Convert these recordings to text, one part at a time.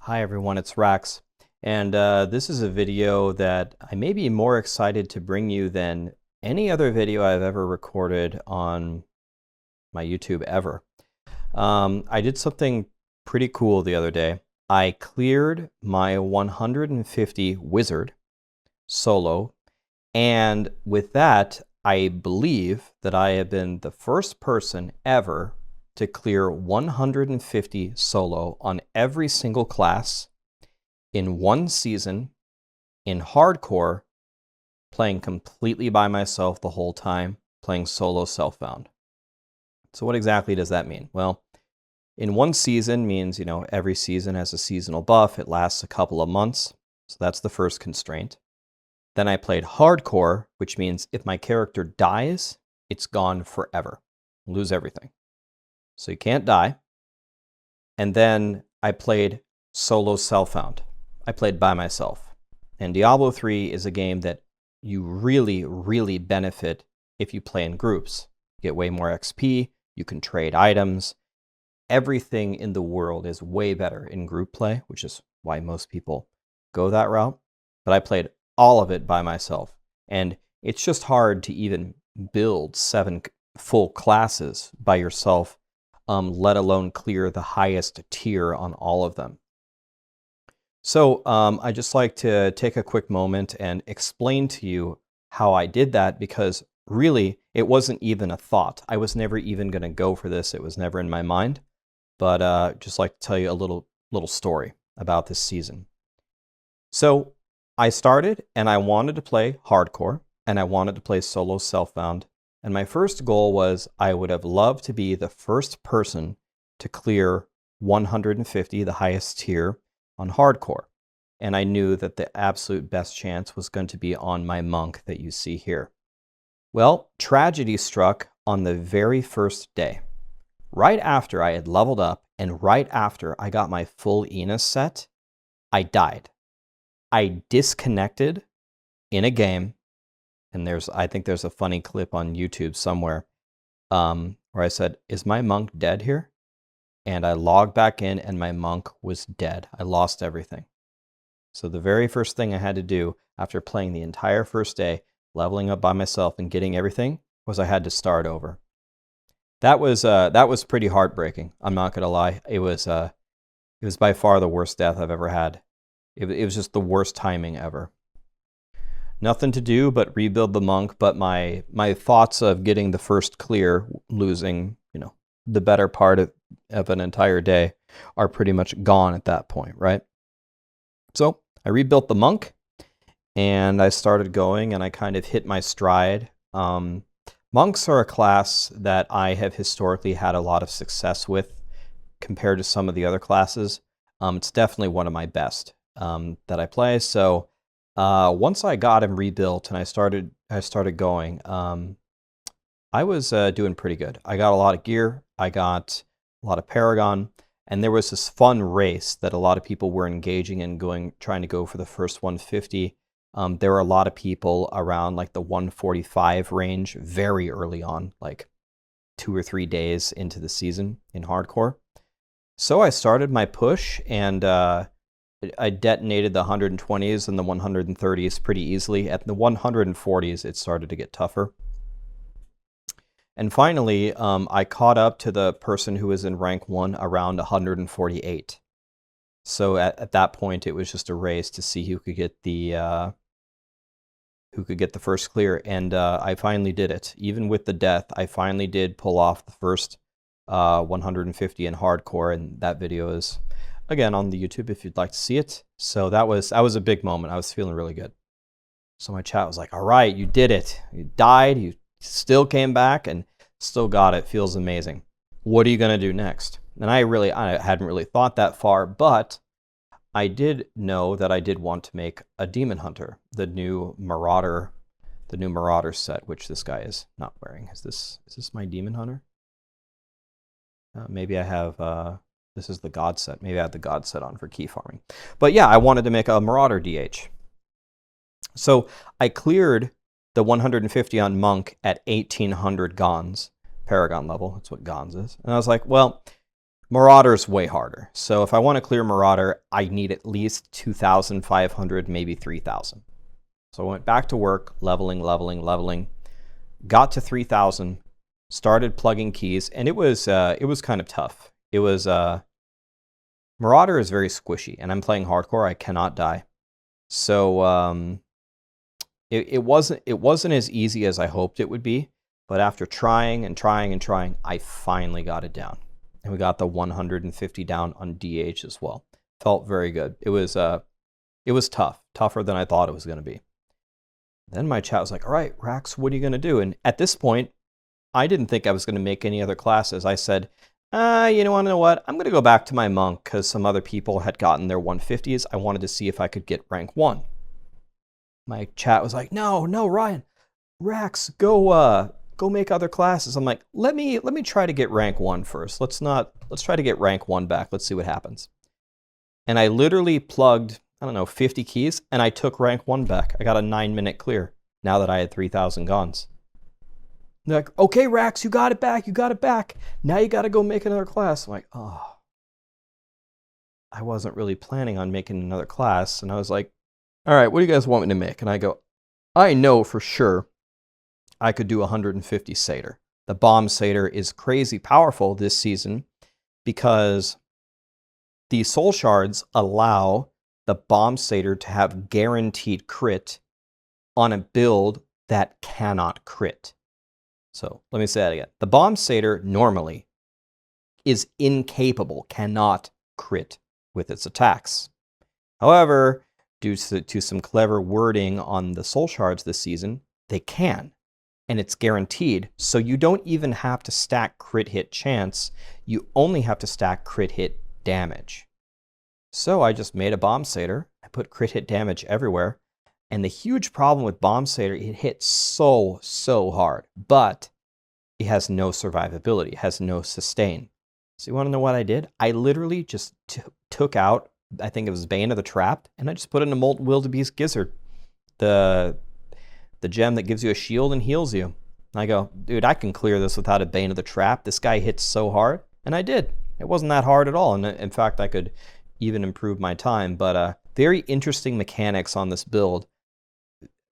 Hi everyone, it's RAXX, and this is a video that I may be more excited to bring you than any other video I've ever recorded on my YouTube ever. I did something pretty cool the other day. I cleared my 150 wizard solo, and with that, I believe that I have been the first person ever to clear 150 solo on every single class in one season in hardcore, playing completely by myself the whole time, playing solo self-found. So what exactly does that mean? Well, in one season means, every season has a seasonal buff. It lasts a couple of months. So that's the first constraint. Then I played hardcore, which means if my character dies, it's gone forever. Lose everything. So you can't die. And then I played solo self-found. I played by myself. And Diablo 3 is a game that you really, really benefit if you play in groups. You get way more XP, you can trade items. Everything in the world is way better in group play, which is why most people go that route. But I played all of it by myself. And it's just hard to even build 7 full classes by yourself, let alone clear the highest tier on all of them. So I'd just like to take a quick moment and explain to you how I did that, because really it wasn't even a thought. I was never even going to go for this. It was never in my mind. But just like to tell you a little story about this season. So I started and I wanted to play hardcore and I wanted to play solo self-found. And my first goal was I would have loved to be the first person to clear 150, the highest tier, on hardcore. And I knew that the absolute best chance was going to be on my monk that you see here. Well, tragedy struck on the very first day. Right after I had leveled up and right after I got my full Enos set, I died. I disconnected in a game. And I think there's a funny clip on YouTube somewhere where I said, "Is my monk dead here?" And I logged back in and my monk was dead. I lost everything. So the very first thing I had to do after playing the entire first day, leveling up by myself and getting everything, was I had to start over. That was pretty heartbreaking. I'm not gonna lie. It was by far the worst death I've ever had. It was just the worst timing ever. Nothing to do but rebuild the monk, but my thoughts of getting the first clear, losing, the better part of an entire day, are pretty much gone at that point, right? So I rebuilt the monk, and I started going, and I kind of hit my stride. Monks are a class that I have historically had a lot of success with compared to some of the other classes. It's definitely one of my best that I play. So once I got him rebuilt and I started going, I was doing pretty good. I got a lot of gear, I got a lot of Paragon, and there was this fun race that a lot of people were engaging in, trying to go for the first 150. There were a lot of people around like the 145 range very early on, like 2 or 3 days into the season in hardcore. So I started my push, and I detonated the 120s and the 130s pretty easily. At the 140s, it started to get tougher. And finally, I caught up to the person who was in rank 1 around 148. So at that point, it was just a race to see who could get the first clear. And I finally did it. Even with the death, I finally did pull off the first 150 in hardcore, and that video is again on the YouTube if you'd like to see it. So that was a big moment. I was feeling really good. So my chat was like, "All right, you did it. You died. You still came back and still got it. Feels amazing. What are you gonna do next?" And I hadn't really thought that far, but I did know that I did want to make a Demon Hunter, the new Marauder set, which this guy is not wearing. Is this my Demon Hunter? Maybe I have. This is the God set. Maybe I have the God set on for key farming. But yeah, I wanted to make a Marauder DH. So I cleared the 150 on Monk at 1800 Gons, Paragon level. That's what Gons is. And I was like, well, Marauder's way harder. So if I want to clear Marauder, I need at least 2,500, maybe 3,000. So I went back to work, leveling, got to 3,000, started plugging keys, and it was kind of tough. It was Marauder is very squishy, and I'm playing hardcore. I cannot die. So it wasn't as easy as I hoped it would be. But after trying and trying and trying, I finally got it down. And we got the 150 down on DH as well. Felt very good. It was tough, tougher than I thought it was going to be. Then my chat was like, all right, Rax, what are you going to do? And at this point, I didn't think I was going to make any other classes. I said, you know what? I'm going to go back to my monk because some other people had gotten their 150s. I wanted to see if I could get rank 1. My chat was like, no, Ryan, Rax, go make other classes. I'm like, let me try to get rank 1 first. Let's try to get rank 1 back. Let's see what happens. And I literally plugged, I don't know, 50 keys, and I took rank 1 back. I got a 9-minute clear now that I had 3,000 guns. They're like, okay, Rax, you got it back. Now you got to go make another class. I'm like, oh, I wasn't really planning on making another class. And I was like, all right, what do you guys want me to make? And I go, I know for sure I could do 150 Satyr. The Bomb Satyr is crazy powerful this season because the Soul Shards allow the Bomb Satyr to have guaranteed crit on a build that cannot crit. So let me say that again. The Bomb Satyr normally is incapable, cannot crit with its attacks. However, due to some clever wording on the Soul Shards this season, they can. And it's guaranteed, so you don't even have to stack crit hit chance, you only have to stack crit hit damage. So I just made a Bomb Satyr, I put crit hit damage everywhere, and the huge problem with Bomb Satyr, it hits so hard, but it has no survivability, it has no sustain. So you want to know what I did? I literally just took out, I think it was Bane of the Trapped, and I just put in a Molten Wildebeest Gizzard. The gem that gives you a shield and heals you. And I go, dude, I can clear this without a Bane of the Trap. This guy hits so hard. And I did. It wasn't that hard at all. And in fact, I could even improve my time. But very interesting mechanics on this build.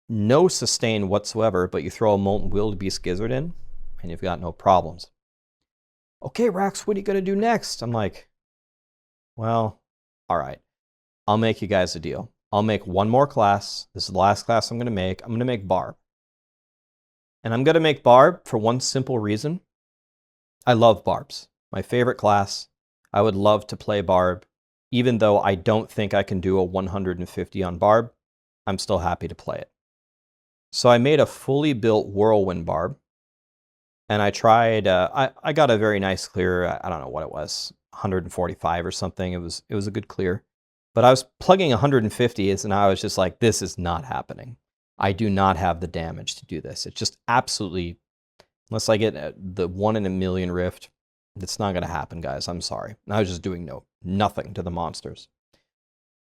No sustain whatsoever, but you throw a Molten Wildebeest Gizzard in, and you've got no problems. Okay, Rax, what are you going to do next? I'm like, well, all right. I'll make you guys a deal. I'll make one more class. This is the last class I'm going to make. I'm going to make Barb. And I'm going to make Barb for one simple reason. I love Barbs. My favorite class. I would love to play Barb. Even though I don't think I can do a 150 on Barb, I'm still happy to play it. So I made a fully built Whirlwind Barb. And I tried, I got a very nice clear, I don't know what it was, 145 or something. It was a good clear. But I was plugging 150s, and I was just like, this is not happening. I do not have the damage to do this. It's just absolutely, unless I get the 1 in a million rift, it's not going to happen, guys. I'm sorry. I was just doing nothing to the monsters.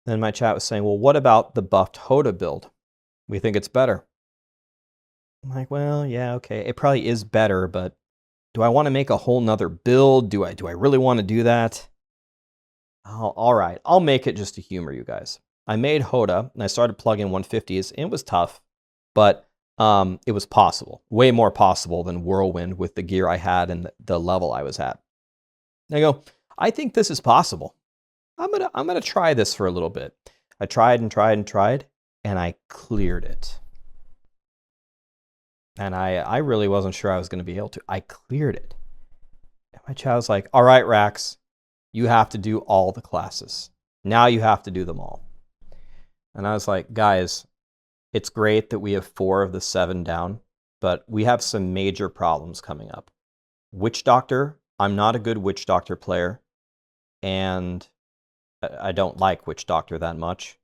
Then my chat was saying, well, what about the buffed Hoda build? We think it's better. I'm like, well, yeah, okay. It probably is better, but do I want to make a whole nother build? Do I really want to do that? Oh, all right, I'll make it just to humor you guys. I made Hoda, and I started plugging 150s, and it was tough, but it was possible. Way more possible than Whirlwind with the gear I had and the level I was at. And I go, I think this is possible. I'm gonna try this for a little bit. I tried and tried and tried, and I cleared it. And I really wasn't sure I was going to be able to. I cleared it. And my chat was like, all right, Rax, you have to do all the classes. Now you have to do them all. And I was like, guys, it's great that we have 4 of the 7 down, but we have some major problems coming up. Witch Doctor, I'm not a good Witch Doctor player, and I don't like Witch Doctor that much.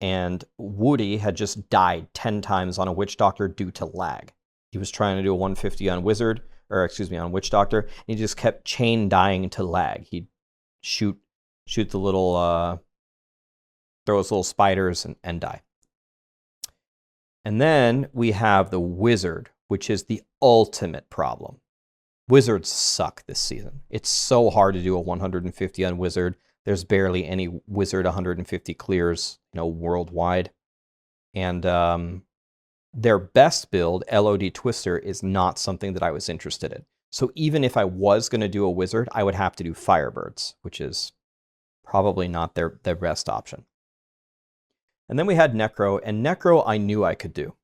And Woody had just died 10 times on a Witch Doctor due to lag. He was trying to do a 150 on Wizard, or excuse me, on Witch Doctor, and he just kept chain dying to lag. He'd shoot the little, throw his little spiders and die. And then we have the Wizard, which is the ultimate problem. Wizards suck this season. It's so hard to do a 150 on Wizard. There's barely any Wizard 150 clears, worldwide. And their best build, LOD Twister, is not something that I was interested in. So even if I was going to do a Wizard, I would have to do Firebirds, which is probably not their best option. And then we had Necro, and Necro I knew I could do.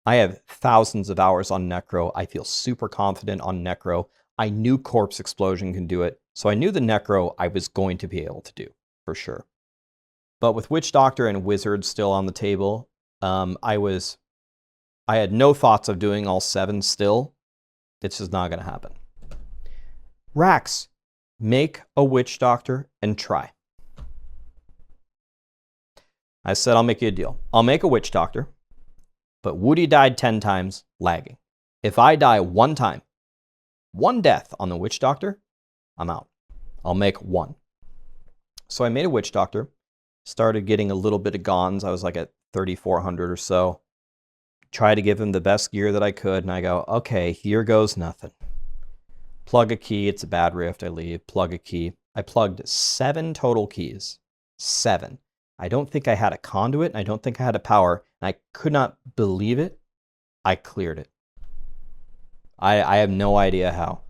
I have thousands of hours on Necro. I feel super confident on Necro. I knew Corpse Explosion can do it, so I knew the Necro I was going to be able to do, for sure. But with Witch Doctor and Wizard still on the table, I had no thoughts of doing all 7 still. It's just not going to happen. RAXX, make a Witch Doctor and try. I said, I'll make you a deal. I'll make a Witch Doctor, but Woody died 10 times, lagging. If I die 1 time, 1 death on the Witch Doctor, I'm out. I'll make 1. So I made a Witch Doctor, started getting a little bit of Gons. I was like at 3,400 or so. Try to give him the best gear that I could, and I go, okay, here goes nothing. Plug a key, it's a bad rift, I leave, plug a key. I plugged 7 total keys. 7. I don't think I had a conduit, and I don't think I had a power, and I could not believe it. I cleared it. I have no idea how.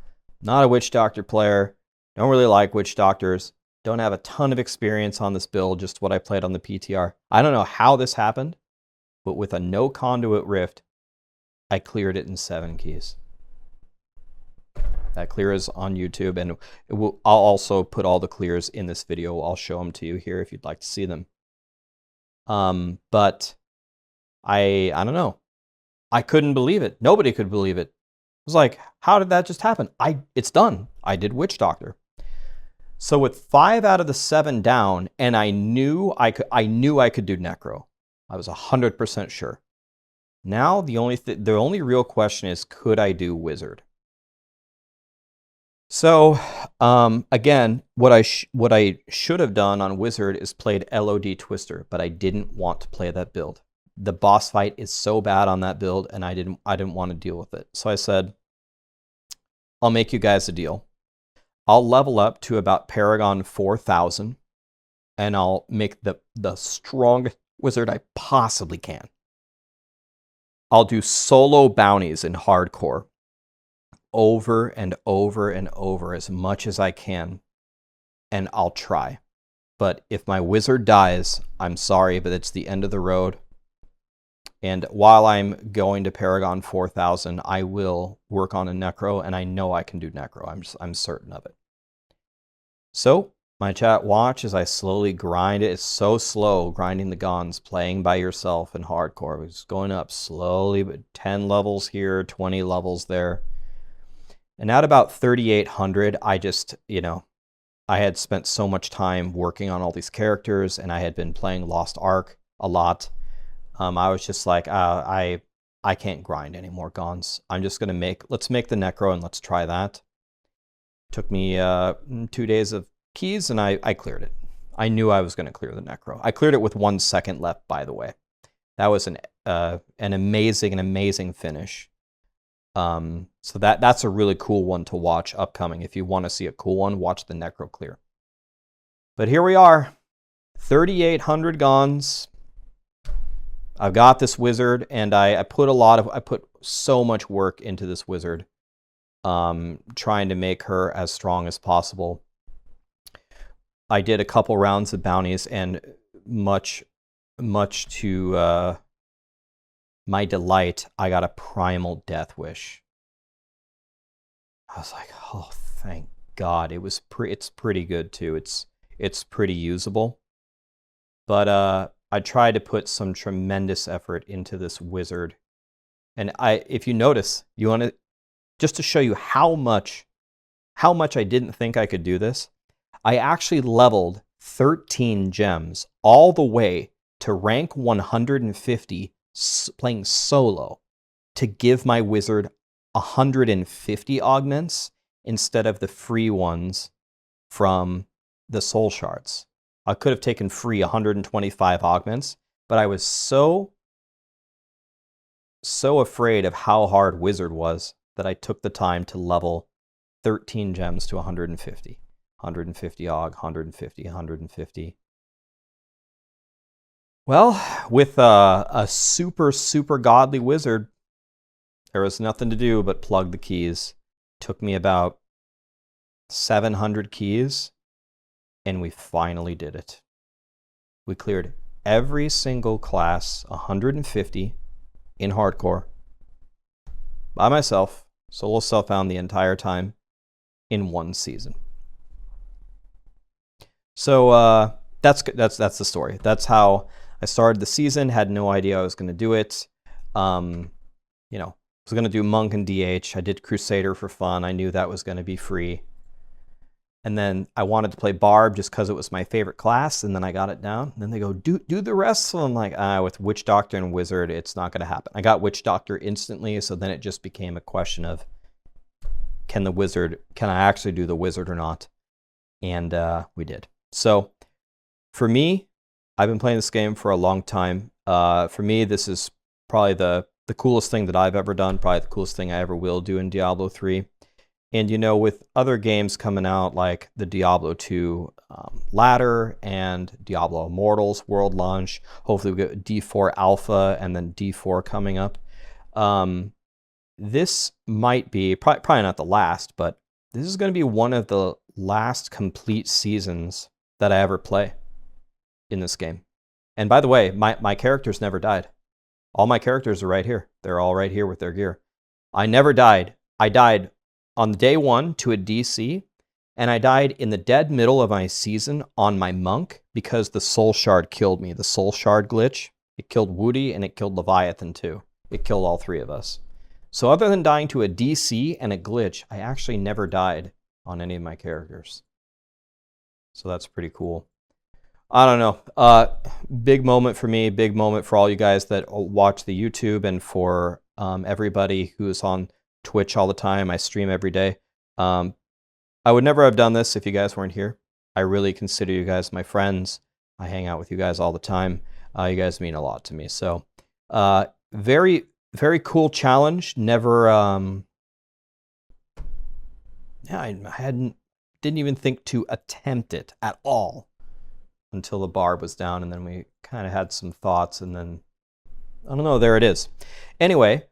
Not a Witch Doctor player, don't really like Witch Doctors, don't have a ton of experience on this build, just what I played on the PTR. I don't know how this happened, but with a no conduit rift, I cleared it in 7 keys. That clear is on YouTube, and I'll also put all the clears in this video. I'll show them to you here if you'd like to see them. But I don't know. I couldn't believe it. Nobody could believe it. It was like, how did that just happen? It's done. I did Witch Doctor. So with 5 out of the 7 down, and I knew I could do Necro. I was 100% sure. Now the only real question is, could I do Wizard? So again, what I should have done on Wizard is played LOD Twister, but I didn't want to play that build. The boss fight is so bad on that build, and I didn't want to deal with it. So I said, I'll make you guys a deal. I'll level up to about Paragon 4000, and I'll make the strongest Wizard I possibly can. I'll do solo bounties in hardcore over and over and over as much as I can, and I'll try. But if my Wizard dies, I'm sorry, but it's the end of the road. And while I'm going to Paragon 4000, I will work on a Necro, and I know I can do Necro. I'm certain of it. So my chat, watch as I slowly grind it. It's so slow grinding the Gons, playing by yourself in hardcore. It's going up slowly, but 10 levels here, 20 levels there. And at about 3,800, I just, I had spent so much time working on all these characters, and I had been playing Lost Ark a lot. I was just like, I can't grind any more Gons. I'm just going to let's make the Necro and let's try that. Took me 2 days of keys, and I cleared it. I knew I was going to clear the Necro. I cleared it with 1 second left, by the way. That was an amazing finish. So that's a really cool one to watch upcoming. If you want to see a cool one, watch the Necro clear. But here we are, 3,800 Gons. I've got this Wizard, and I put so much work into this Wizard, trying to make her as strong as possible. I did a couple rounds of bounties, and much to my delight, I got a Primal Death Wish. I was like, oh, thank God. It's pretty good too. It's pretty usable. But I tried to put some tremendous effort into this Wizard. And if you notice, just to show you how much I didn't think I could do this, I actually leveled 13 gems all the way to rank 150 playing solo to give my Wizard 150 augments instead of the free ones from the soul shards. I could have taken free 125 augments, but I was so afraid of how hard Wizard was that I took the time to level 13 gems to 150. 150 AUG, 150, 150. Well, with a super, super godly wizard, there was nothing to do but plug the keys. Took me about 700 keys, and we finally did it. We cleared every single class, 150, in hardcore, by myself, solo self-found the entire time, in one season. So that's the story. That's how I started the season. Had no idea I was going to do it. You know, I was going to do Monk and DH. I did Crusader for fun. I knew that was going to be free. And then I wanted to play Barb just because it was my favorite class. And then I got it down. And then they go, do the rest. So I'm like, with Witch Doctor and Wizard, it's not going to happen. I got Witch Doctor instantly. So then it just became a question of, can I actually do the Wizard or not? And we did. So for me, I've been playing this game for a long time. For me, this is probably the coolest thing that I've ever done, probably the coolest thing I ever will do in Diablo 3. And, you know, with other games coming out like the Diablo 2 ladder and Diablo Immortals world launch, hopefully we get D4 Alpha and then D4 coming up. This might be, probably not the last, but this is going to be one of the last complete seasons that I ever play in this game. And by the way, my characters never died. All my characters are right here. They're all right here with their gear. I never died. I died on day 1 to a DC, and I died in the dead middle of my season on my monk because the soul shard killed me. The soul shard glitch. It killed Woody and it killed Leviathan too. It killed all 3 of us. So other than dying to a DC and a glitch, I actually never died on any of my characters. So that's pretty cool. I don't know. Big moment for me, big moment for all you guys that watch the YouTube and for everybody who's on Twitch all the time. I stream every day. I would never have done this if you guys weren't here. I really consider you guys my friends. I hang out with you guys all the time. You guys mean a lot to me. So very, very cool challenge. Never, yeah, I didn't even think to attempt it at all until the Barb was down, and then we kind of had some thoughts, and then, I don't know, there it is. Anyway,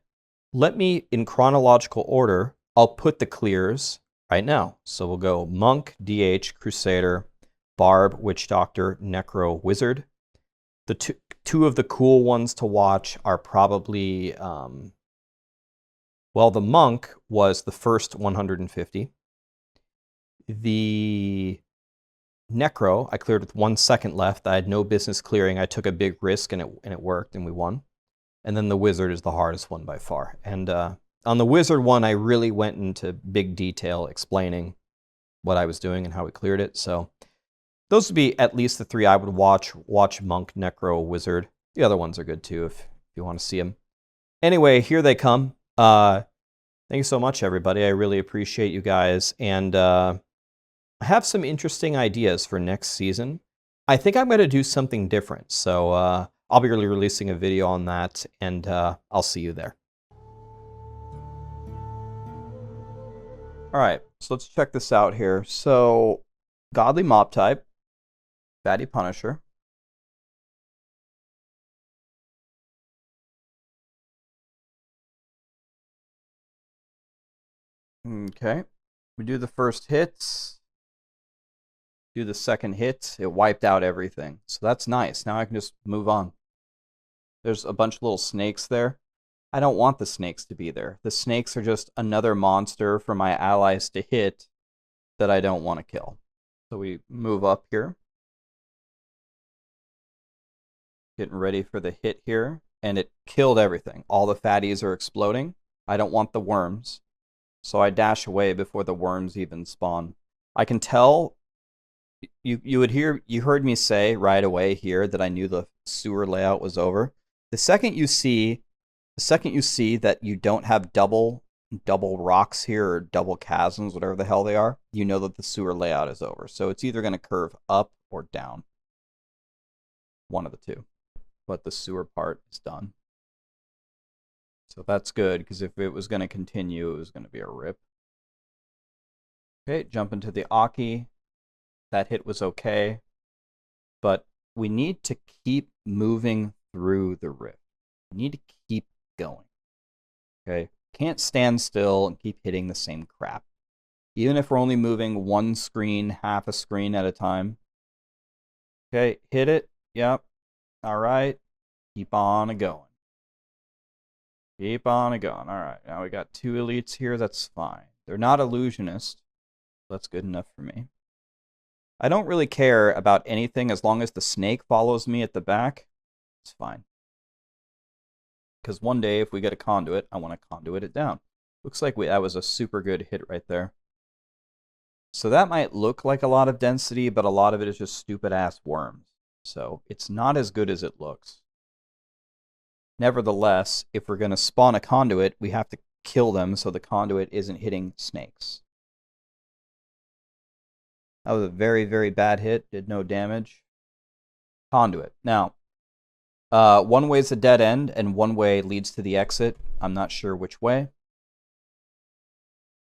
let me, in chronological order, I'll put the clears right now. So we'll go Monk, DH, Crusader, Barb, Witch Doctor, Necro, Wizard. The two of the cool ones to watch are probably, well, the Monk was the first 150. The Necro, I cleared with 1 second left. I had no business clearing. I took a big risk, and it worked, and we won. And then the Wizard is the hardest one by far. And on the Wizard one, I really went into big detail explaining what I was doing and how we cleared it. So those would be at least the 3 I would watch. Watch Monk, Necro, Wizard. The other ones are good too if you want to see them. Anyway, here they come. Thank you so much, everybody. I really appreciate you guys. And I have some interesting ideas for next season. I think I'm going to do something different. So I'll be really releasing a video on that, and I'll see you there. All right, so let's check this out here. So, Godly Mob type, Fatty Punisher. Okay, we do the first hits. Do the second hit, it wiped out everything. So that's nice. Now I can just move on. There's a bunch of little snakes there. I don't want the snakes to be there. The snakes are just another monster for my allies to hit that I don't want to kill. So we move up here. Getting ready for the hit here. And it killed everything. All the fatties are exploding. I don't want the worms. So I dash away before the worms even spawn. I can tell, you heard me say right away here that I knew the sewer layout was over. The second you see that you don't have double rocks here or double chasms, whatever the hell they are, you know that the sewer layout is over. So it's either going to curve up or down. One of the two. But the sewer part is done. So that's good, because if it was going to continue, it was going to be a rip. Okay, jump into the Aki. That hit was okay. But we need to keep moving through the rift. We need to keep going. Okay? Can't stand still and keep hitting the same crap. Even if we're only moving one screen, half a screen at a time. Okay, hit it. Yep. All right. Keep on going. Keep on going. All right. Now we got 2 elites here. That's fine. They're not illusionists. That's good enough for me. I don't really care about anything as long as the snake follows me at the back. It's fine. Because one day, if we get a conduit, I want to conduit it down. Looks like that was a super good hit right there. So that might look like a lot of density, but a lot of it is just stupid-ass worms. So it's not as good as it looks. Nevertheless, if we're going to spawn a conduit, we have to kill them so the conduit isn't hitting snakes. That was a very, very bad hit. Did no damage. Conduit. Now, one way is a dead end, and one way leads to the exit. I'm not sure which way.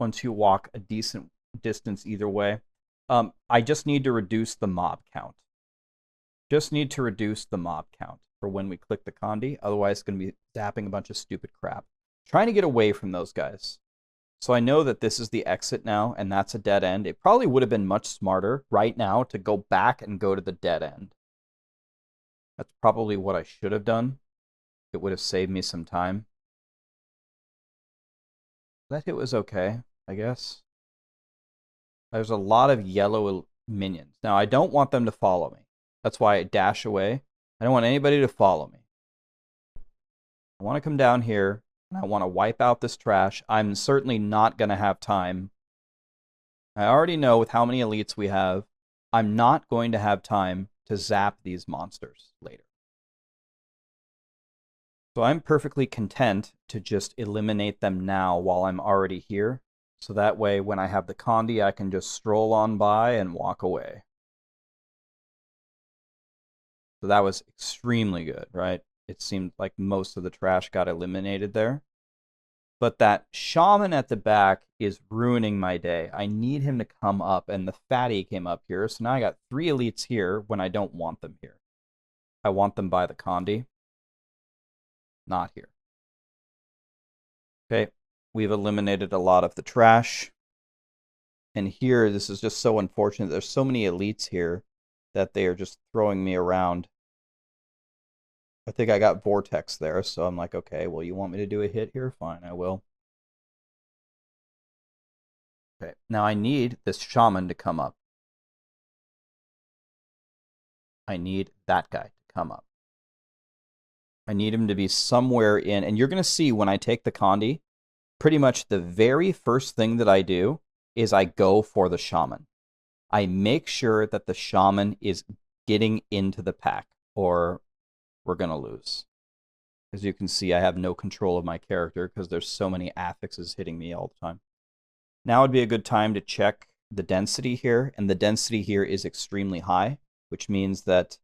Once you walk a decent distance either way. I just need to reduce the mob count. Just need to reduce the mob count for when we click the condi. Otherwise, it's going to be zapping a bunch of stupid crap. Trying to get away from those guys. So I know that this is the exit now, and that's a dead end. It probably would have been much smarter right now to go back and go to the dead end. That's probably what I should have done. It would have saved me some time. That hit was okay, I guess. There's a lot of yellow minions. Now, I don't want them to follow me. That's why I dash away. I don't want anybody to follow me. I want to come down here, and I want to wipe out this trash. I'm certainly not going to have time. I already know with how many elites we have, I'm not going to have time to zap these monsters later. So I'm perfectly content to just eliminate them now while I'm already here. So that way, when I have the condi, I can just stroll on by and walk away. So that was extremely good, right? It seemed like most of the trash got eliminated there. But that shaman at the back is ruining my day. I need him to come up, and the fatty came up here. So now I got 3 elites here when I don't want them here. I want them by the condi. Not here. Okay, we've eliminated a lot of the trash. And here, this is just so unfortunate. There's so many elites here that they are just throwing me around. I think I got Vortex there, so I'm like, okay, well, you want me to do a hit here? Fine, I will. Okay, now I need this shaman to come up. I need that guy to come up. I need him to be somewhere in, and you're going to see when I take the condi, pretty much the very first thing that I do is I go for the shaman. I make sure that the shaman is getting into the pack, or we're going to lose. As you can see, I have no control of my character because there's so many affixes hitting me all the time. Now would be a good time to check the density here, and the density here is extremely high, which means that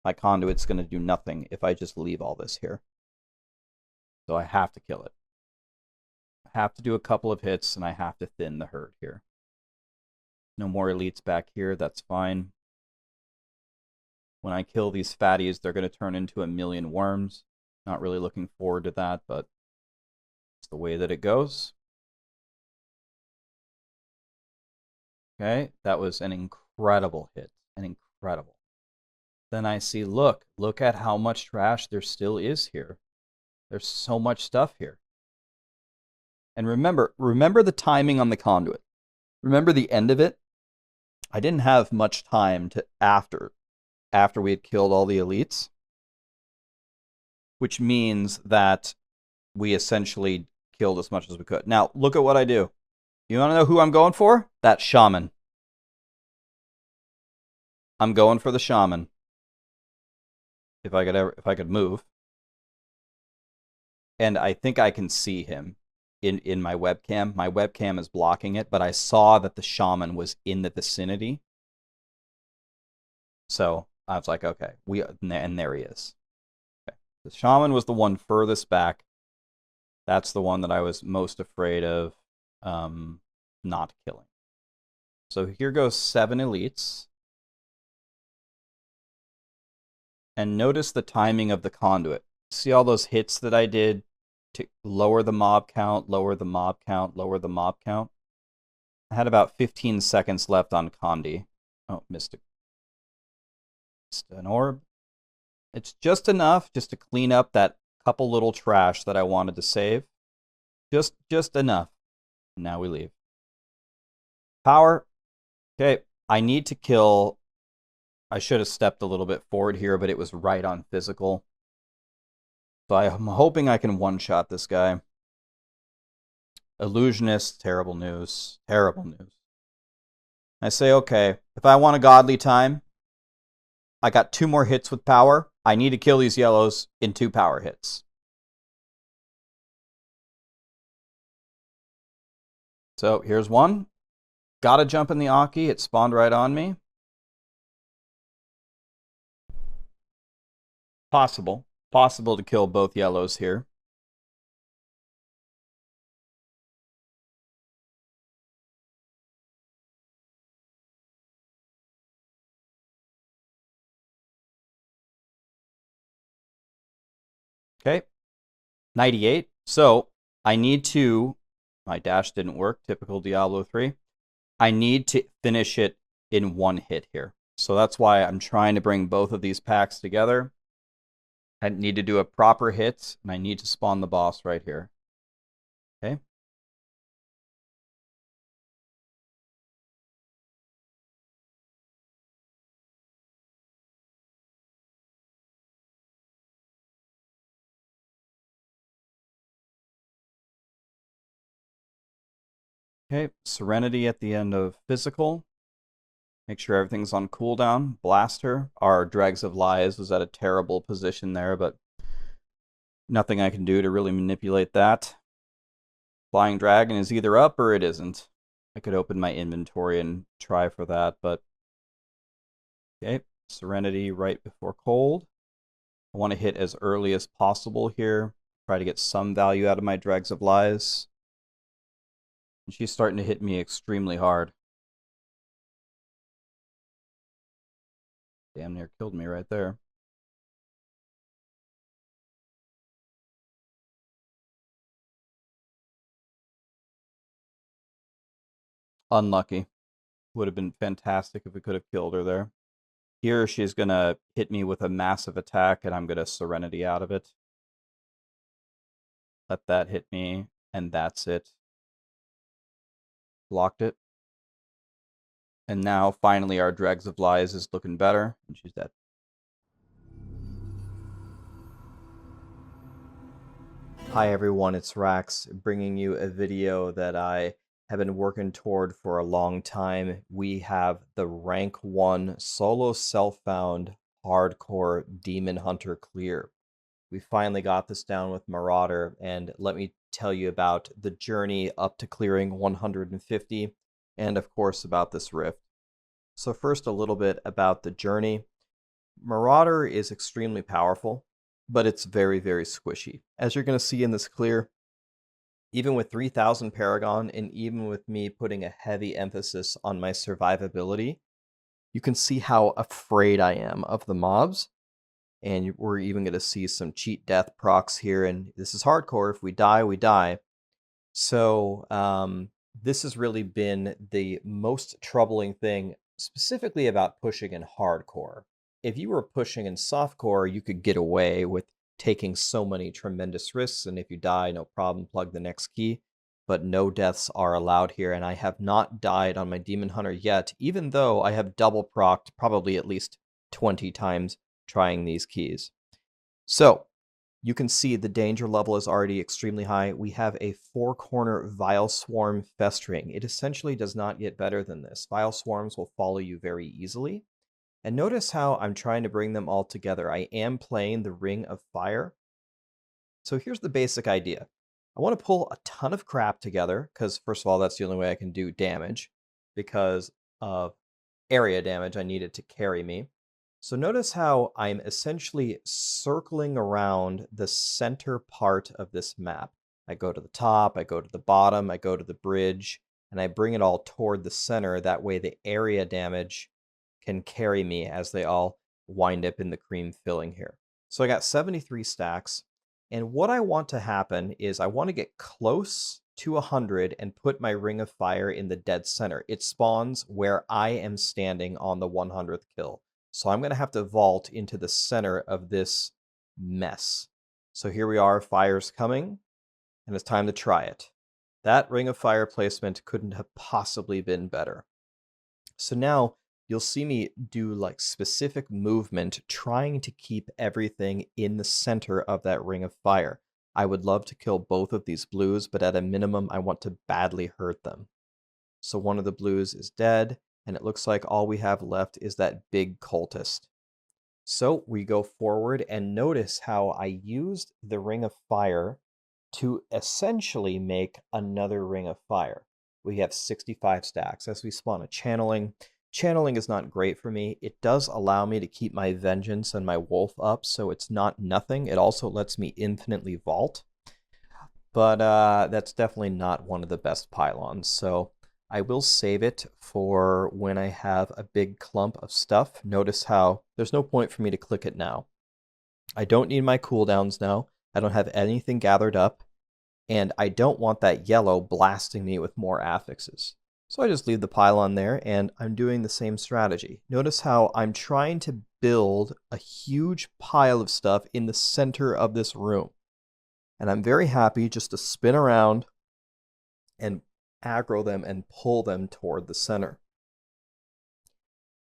my conduit's going to do nothing if I just leave all this here. So I have to kill it. I have to do a couple of hits, and I have to thin the herd here. No more elites back here, that's fine. When I kill these fatties, they're going to turn into a million worms. Not really looking forward to that, but it's the way that it goes. Okay, that was an incredible hit. An incredible. Then I see, look at how much trash there still is here. There's so much stuff here. And remember the timing on the conduit. Remember the end of it? I didn't have much time to after we had killed all the elites, which means that we essentially killed as much as we could. Now, look at what I do. You want to know who I'm going for? That shaman. I'm going for the shaman. If I could move. And I think I can see him in my webcam. My webcam is blocking it, but I saw that the shaman was in the vicinity. So I was like, okay, and there he is. Okay. The shaman was the one furthest back. That's the one that I was most afraid of not killing. So here goes 7 elites. And notice the timing of the conduit. See all those hits that I did to lower the mob count, lower the mob count, lower the mob count? I had about 15 seconds left on Condi. Oh, missed it. Missed an orb. It's just enough just to clean up that couple little trash that I wanted to save. Just enough. Now we leave. Power. Okay, I need to kill... I should have stepped a little bit forward here, but it was right on physical. So I'm hoping I can one-shot this guy. Illusionist, terrible news. Terrible news. I say, okay, if I want a godly time, I got 2 more hits with power. I need to kill these yellows in 2 power hits. So here's one. Gotta jump in the Aki. It spawned right on me. Possible to kill both yellows here. Okay, 98. So I need to, my dash didn't work, typical Diablo 3. I need to finish it in 1 hit here. So that's why I'm trying to bring both of these packs together. I need to do a proper hit, and I need to spawn the boss right here. Okay. Okay, Serenity at the end of physical. Make sure everything's on cooldown. Blast her. Our Dregs of Lies was at a terrible position there, but nothing I can do to really manipulate that. Flying Dragon is either up or it isn't. I could open my inventory and try for that, but... Okay, Serenity right before cold. I want to hit as early as possible here. Try to get some value out of my Dregs of Lies. And she's starting to hit me extremely hard. Damn near killed me right there. Unlucky. Would have been fantastic if we could have killed her there. Here she's going to hit me with a massive attack, and I'm going to Serenity out of it. Let that hit me, and that's it. Blocked it. And now, finally, our Dregs of Lies is looking better, and she's dead. Hi everyone, it's RAXX, bringing you a video that I have been working toward for a long time. We have the rank 1 solo self-found hardcore demon hunter clear. We finally got this down with Marauder, and let me tell you about the journey up to clearing 150, and of course about this rift. So first, a little bit about the journey. Marauder is extremely powerful, but it's very, very squishy. As you're going to see in this clear, even with 3000 Paragon, and even with me putting a heavy emphasis on my survivability, you can see how afraid I am of the mobs. And we're even going to see some cheat death procs here, and this is hardcore. If we die, we die. So this has really been the most troubling thing, specifically about pushing in hardcore. If you were pushing in softcore, you could get away with taking so many tremendous risks, and if you die, no problem, plug the next key. But no deaths are allowed here, and I have not died on my Demon Hunter yet, even though I have double procced probably at least 20 times trying these keys. So you can see the danger level is already extremely high. We have a 4-corner Vile Swarm festering. It essentially does not get better than this. Vile Swarms will follow you very easily. And notice how I'm trying to bring them all together. I am playing the Ring of Fire. So here's the basic idea. I want to pull a ton of crap together, because first of all, that's the only way I can do damage. Because of area damage, I need it to carry me. So notice how I'm essentially circling around the center part of this map. I go to the top, I go to the bottom, I go to the bridge, and I bring it all toward the center. That way the area damage can carry me as they all wind up in the cream filling here. So I got 73 stacks, and what I want to happen is I want to get close to 100 and put my Ring of Fire in the dead center. It spawns where I am standing on the 100th kill. So I'm going to have to vault into the center of this mess. So here we are, fire's coming, and it's time to try it. That Ring of Fire placement couldn't have possibly been better. So now you'll see me do like specific movement, trying to keep everything in the center of that Ring of Fire. I would love to kill both of these blues, but at a minimum, I want to badly hurt them. So one of the blues is dead, and it looks like all we have left is that big cultist. So we go forward, and notice how I used the Ring of Fire to essentially make another Ring of Fire. We have 65 stacks. As we spawn a channeling, channeling is not great for me. It does allow me to keep my vengeance and my wolf up, so it's not nothing. It also lets me infinitely vault, but that's definitely not one of the best pylons. So I will save it for when I have a big clump of stuff. Notice how there's no point for me to click it now. I don't need my cooldowns now. I don't have anything gathered up, and I don't want that yellow blasting me with more affixes. So I just leave the pylon there, and I'm doing the same strategy. Notice how I'm trying to build a huge pile of stuff in the center of this room. And I'm very happy just to spin around and aggro them and pull them toward the center.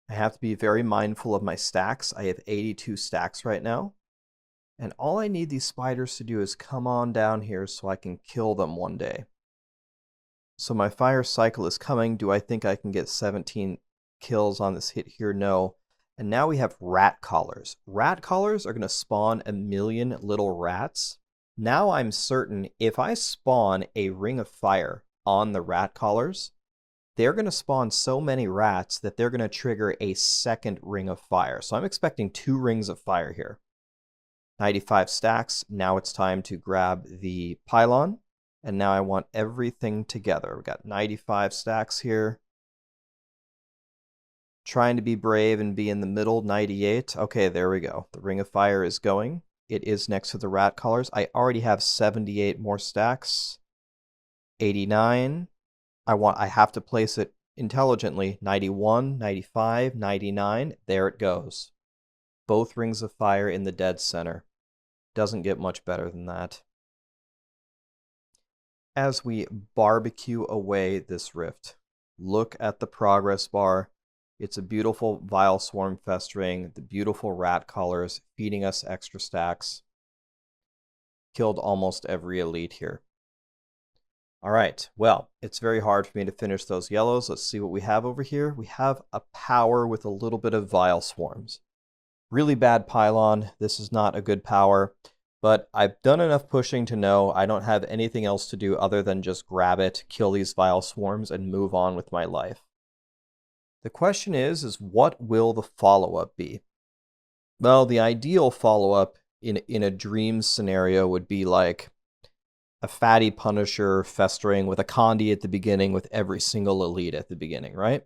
I have to be very mindful of my stacks. I have 82 stacks right now. And all I need these spiders to do is come on down here so I can kill them one day. So my fire cycle is coming. Do I think I can get 17 kills on this hit here? No. And now we have rat collars. Rat collars are going to spawn a million little rats. Now I'm certain if I spawn a Ring of Fire on the rat collars, they're going to spawn so many rats that they're going to trigger a second Ring of Fire. So I'm expecting 2 Rings of Fire here. 95 stacks. Now it's time to grab the pylon. And now I want everything together. We've got 95 stacks here. Trying to be brave and be in the middle. 98. Okay, there we go. The Ring of Fire is going. It is next to the rat collars. I already have 78 more stacks. 89. I have to place it intelligently. 91, 95, 99. There it goes. Both Rings of Fire in the dead center. Doesn't get much better than that. As we barbecue away this rift, look at the progress bar. It's a beautiful Vile Swarm festering, the beautiful rat collars feeding us extra stacks. Killed almost every elite here. All right, well, it's very hard for me to finish those yellows. Let's see what we have over here. We have a power with a little bit of Vile Swarms. Really bad pylon. This is not a good power, but I've done enough pushing to know I don't have anything else to do other than just grab it, kill these Vile Swarms, and move on with my life. The question is what will the follow-up be? Well, the ideal follow-up in a dream scenario would be like a fatty Punisher festering with a Condi at the beginning with every single elite at the beginning, right?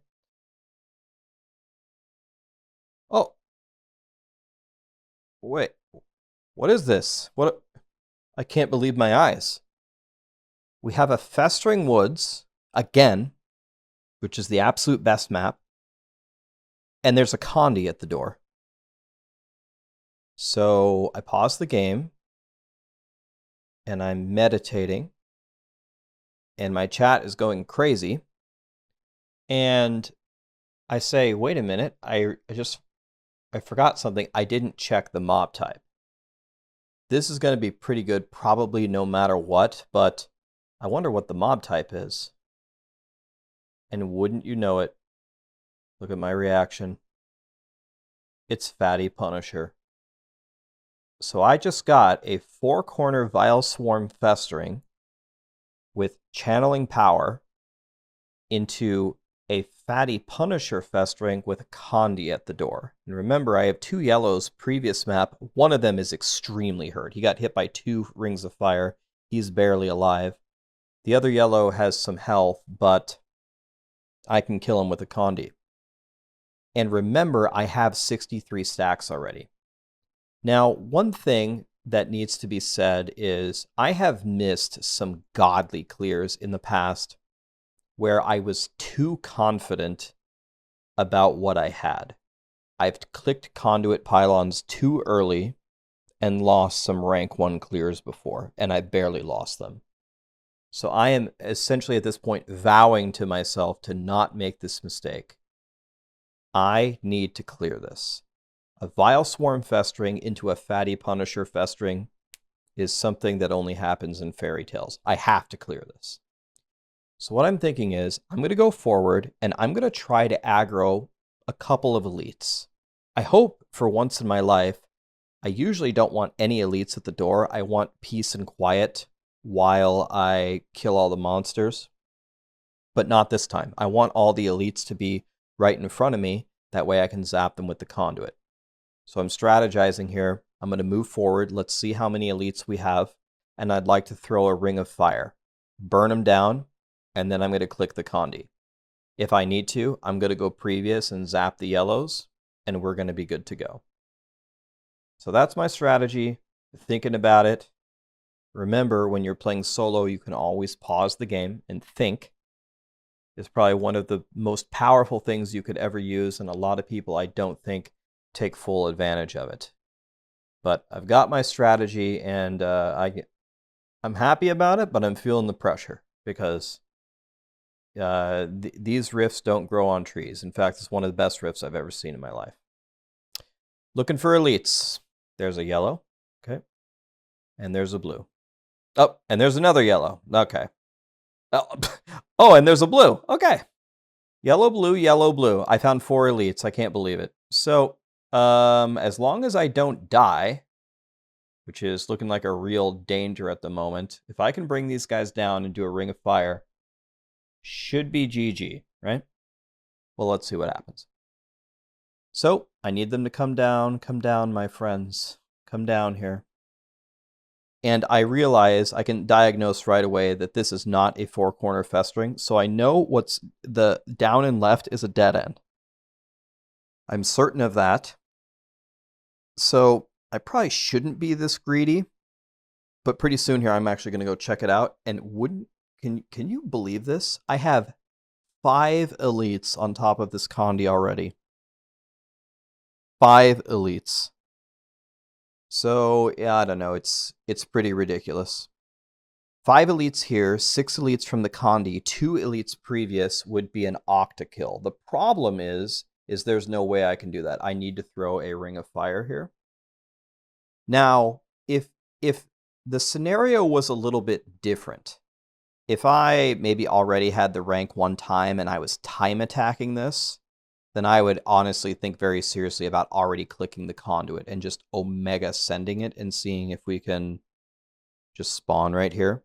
Oh. Wait. What is this? What? I can't believe my eyes. We have a Festering Woods, again, which is the absolute best map. And there's a Condi at the door. So I pause the game. And I'm meditating. And my chat is going crazy. And I say, wait a minute, I forgot something. I didn't check the mob type. This is going to be pretty good, probably no matter what, but I wonder what the mob type is. And wouldn't you know it, look at my reaction. It's Fatty Punisher. So I just got a 4-corner Vile Swarm festering with channeling power into a Fatty Punisher festering with a Condi at the door. And remember, I have 2 yellows previous map. One of them is extremely hurt. He got hit by 2 Rings of Fire. He's barely alive. The other yellow has some health, but I can kill him with a Condi. And remember, I have 63 stacks already. Now, one thing that needs to be said is I have missed some godly clears in the past where I was too confident about what I had. I've clicked conduit pylons too early and lost some rank 1 clears before, and I barely lost them. So I am essentially at this point vowing to myself to not make this mistake. I need to clear this. A Vile Swarm festering into a Fatty Punisher festering is something that only happens in fairy tales. I have to clear this. So what I'm thinking is I'm going to go forward and I'm going to try to aggro a couple of elites. I hope for once in my life, I usually don't want any elites at the door. I want peace and quiet while I kill all the monsters. But not this time. I want all the elites to be right in front of me. That way I can zap them with the conduit. So I'm strategizing here. I'm going to move forward. Let's see how many elites we have. And I'd like to throw a ring of fire. Burn them down. And then I'm going to click the Condi. If I need to, I'm going to go previous and zap the yellows. And we're going to be good to go. So that's my strategy. Thinking about it. Remember, when you're playing solo, you can always pause the game and think. It's probably one of the most powerful things you could ever use. And a lot of people, I don't think, take full advantage of it. But I've got my strategy, and I'm happy about it, but I'm feeling the pressure because these rifts don't grow on trees. In fact, it's one of the best rifts I've ever seen in my life. Looking for elites. There's a yellow. Okay. And there's a blue. Oh, and there's another yellow. Okay. Oh, and there's a blue. Okay. Yellow, blue, yellow, blue. I found 4 elites. I can't believe it. So, as long as I don't die, which is looking like a real danger at the moment, if I can bring these guys down and do a ring of fire, should be GG, right? Well, let's see what happens. So, I need them to come down, my friends. Come down here. And I realize I can diagnose right away that this is not a 4-corner festering, so I know what's the down and left is a dead end. I'm certain of that. So I probably shouldn't be this greedy, but pretty soon here I'm actually going to go check it out. And can you believe this? I have 5 elites on top of this Condi already. 5 elites. So yeah, I don't know. It's pretty ridiculous. 5 elites here, 6 elites from the Condi, 2 elites previous would be an octa-kill. The problem is there's no way I can do that. I need to throw a ring of fire here. Now, if the scenario was a little bit different, if I maybe already had the rank 1 time and I was time attacking this, then I would honestly think very seriously about already clicking the conduit and just omega sending it and seeing if we can just spawn right here.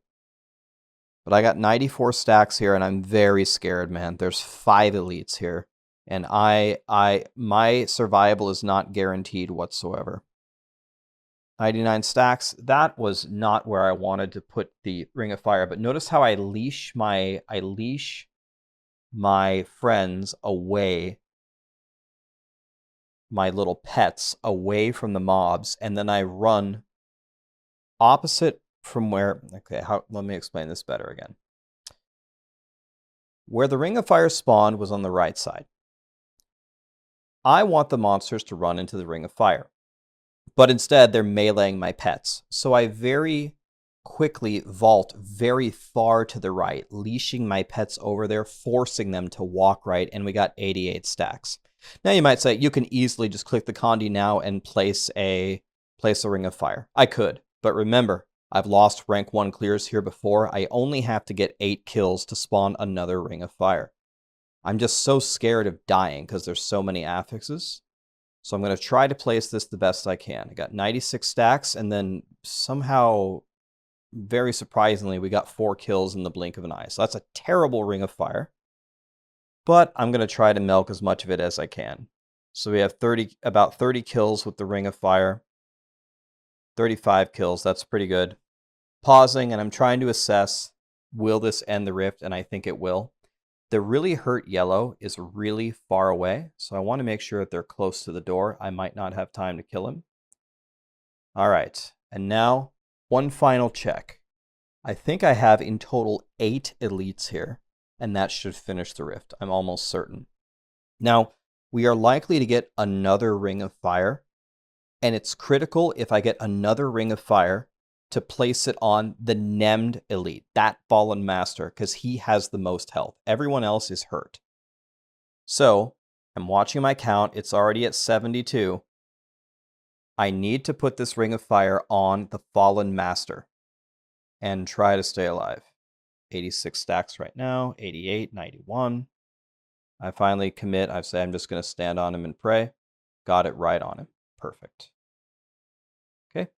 But I got 94 stacks here and I'm very scared, man. There's 5 elites here. And my survival is not guaranteed whatsoever. 99 stacks. That was not where I wanted to put the ring of fire. But notice how I leash my friends away, my little pets away from the mobs, and then I run opposite from where. Okay, let me explain this better again. Where the ring of fire spawned was on the right side. I want the monsters to run into the ring of fire. But instead, they're meleeing my pets. So I very quickly vault very far to the right, leashing my pets over there, forcing them to walk right, and we got 88 stacks. Now you might say, you can easily just click the Condi now and place a ring of fire. I could, but remember, I've lost rank 1 clears here before. I only have to get 8 kills to spawn another ring of fire. I'm just so scared of dying because there's so many affixes. So I'm going to try to place this the best I can. I got 96 stacks, and then somehow, very surprisingly, we got 4 kills in the blink of an eye. So that's a terrible ring of fire. But I'm going to try to milk as much of it as I can. So we have about 30 kills with the ring of fire. 35 kills, that's pretty good. Pausing, and I'm trying to assess, will this end the rift? And I think it will. The really hurt yellow is really far away, so I want to make sure that they're close to the door. I might not have time to kill him. All right, and now one final check. I think I have in total 8 elites here, and that should finish the rift. I'm almost certain. Now, we are likely to get another Ring of Fire, and it's critical if I get another Ring of Fire to place it on the Nemd elite, that Fallen Master, because he has the most health. Everyone else is hurt. So, I'm watching my count. It's already at 72. I need to put this Ring of Fire on the Fallen Master and try to stay alive. 86 stacks right now, 88, 91. I finally commit. I've said I'm just going to stand on him and pray. Got it right on him. Perfect. Okay.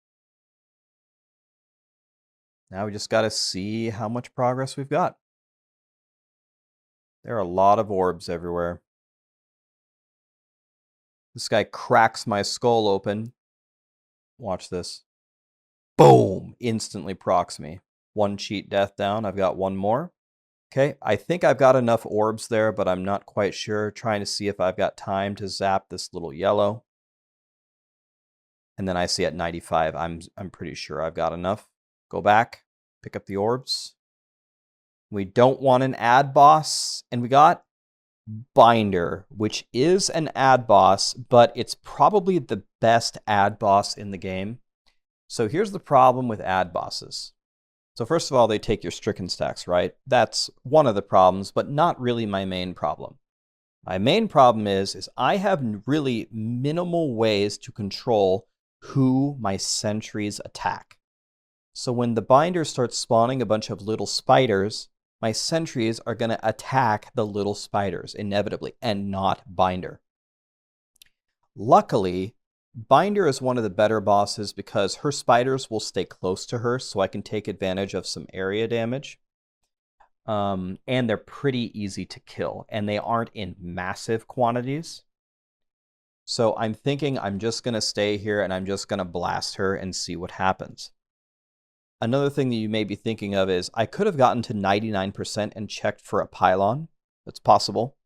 Now we just got to see how much progress we've got. There are a lot of orbs everywhere. This guy cracks my skull open. Watch this. Boom! Instantly procs me. 1 cheat death down. I've got 1 more. Okay, I think I've got enough orbs there, but I'm not quite sure. Trying to see if I've got time to zap this little yellow. And then I see at 95, I'm pretty sure I've got enough. Go back, pick up the orbs. We don't want an ad boss, and we got Binder, which is an ad boss, but it's probably the best ad boss in the game. So here's the problem with ad bosses. So first of all, they take your stricken stacks, right? That's one of the problems, but not really my main problem. My main problem is I have really minimal ways to control who my sentries attack. So when the Binder starts spawning a bunch of little spiders, my sentries are going to attack the little spiders inevitably, and not Binder. Luckily, Binder is one of the better bosses because her spiders will stay close to her, so I can take advantage of some area damage. And they're pretty easy to kill, and they aren't in massive quantities. So I'm thinking I'm just going to stay here, and I'm just going to blast her and see what happens. Another thing that you may be thinking of is I could have gotten to 99% and checked for a pylon. That's possible.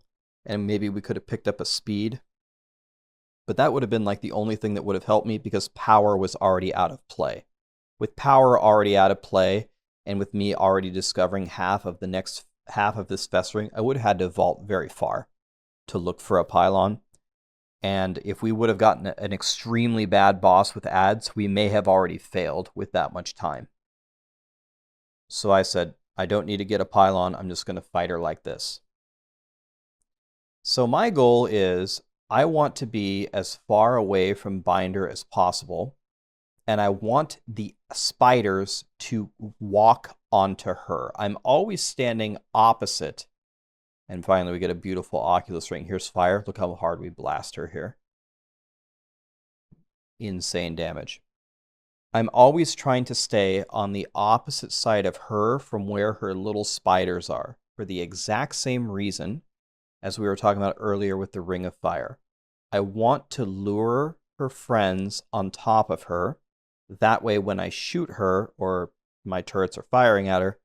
And maybe we could have picked up a speed. But that would have been like the only thing that would have helped me because power was already out of play. With power already out of play, and with me already discovering half of the next half of this festering, I would have had to vault very far to look for a pylon. And if we would have gotten an extremely bad boss with ads, we may have already failed with that much time. So I said, I don't need to get a pylon. I'm just going to fight her like this. So my goal is I want to be as far away from Binder as possible. And I want the spiders to walk onto her. I'm always standing opposite. And finally, we get a beautiful Oculus ring. Here's fire. Look how hard we blast her here. Insane damage. I'm always trying to stay on the opposite side of her from where her little spiders are, for the exact same reason as we were talking about earlier with the Ring of Fire. I want to lure her friends on top of her. That way, when I shoot her, or my turrets are firing at her,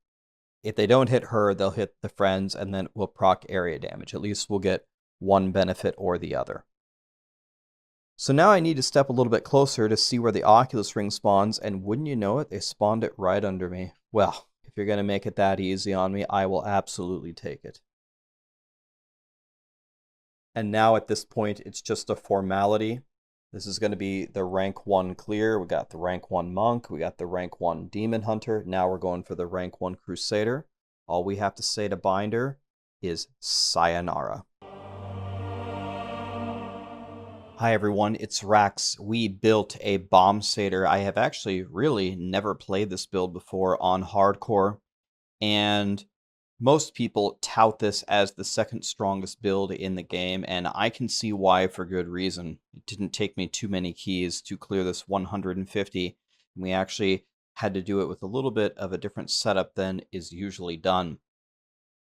if they don't hit her, they'll hit the friends, and then we'll proc area damage. At least we'll get one benefit or the other. So now I need to step a little bit closer to see where the Oculus ring spawns, and wouldn't you know it, they spawned it right under me. Well, if you're going to make it that easy on me, I will absolutely take it. And now at this point, it's just a formality. This is going to be the rank 1 clear. We got the rank 1 monk. We got the rank 1 demon hunter. Now we're going for the rank 1 crusader. All we have to say to Binder is sayonara. Hi everyone, it's RAXX. We built a Bombsader. I have actually really never played this build before on hardcore, and most people tout this as the second strongest build in the game, and I can see why for good reason. It didn't take me too many keys to clear this 150, and we actually had to do it with a little bit of a different setup than is usually done.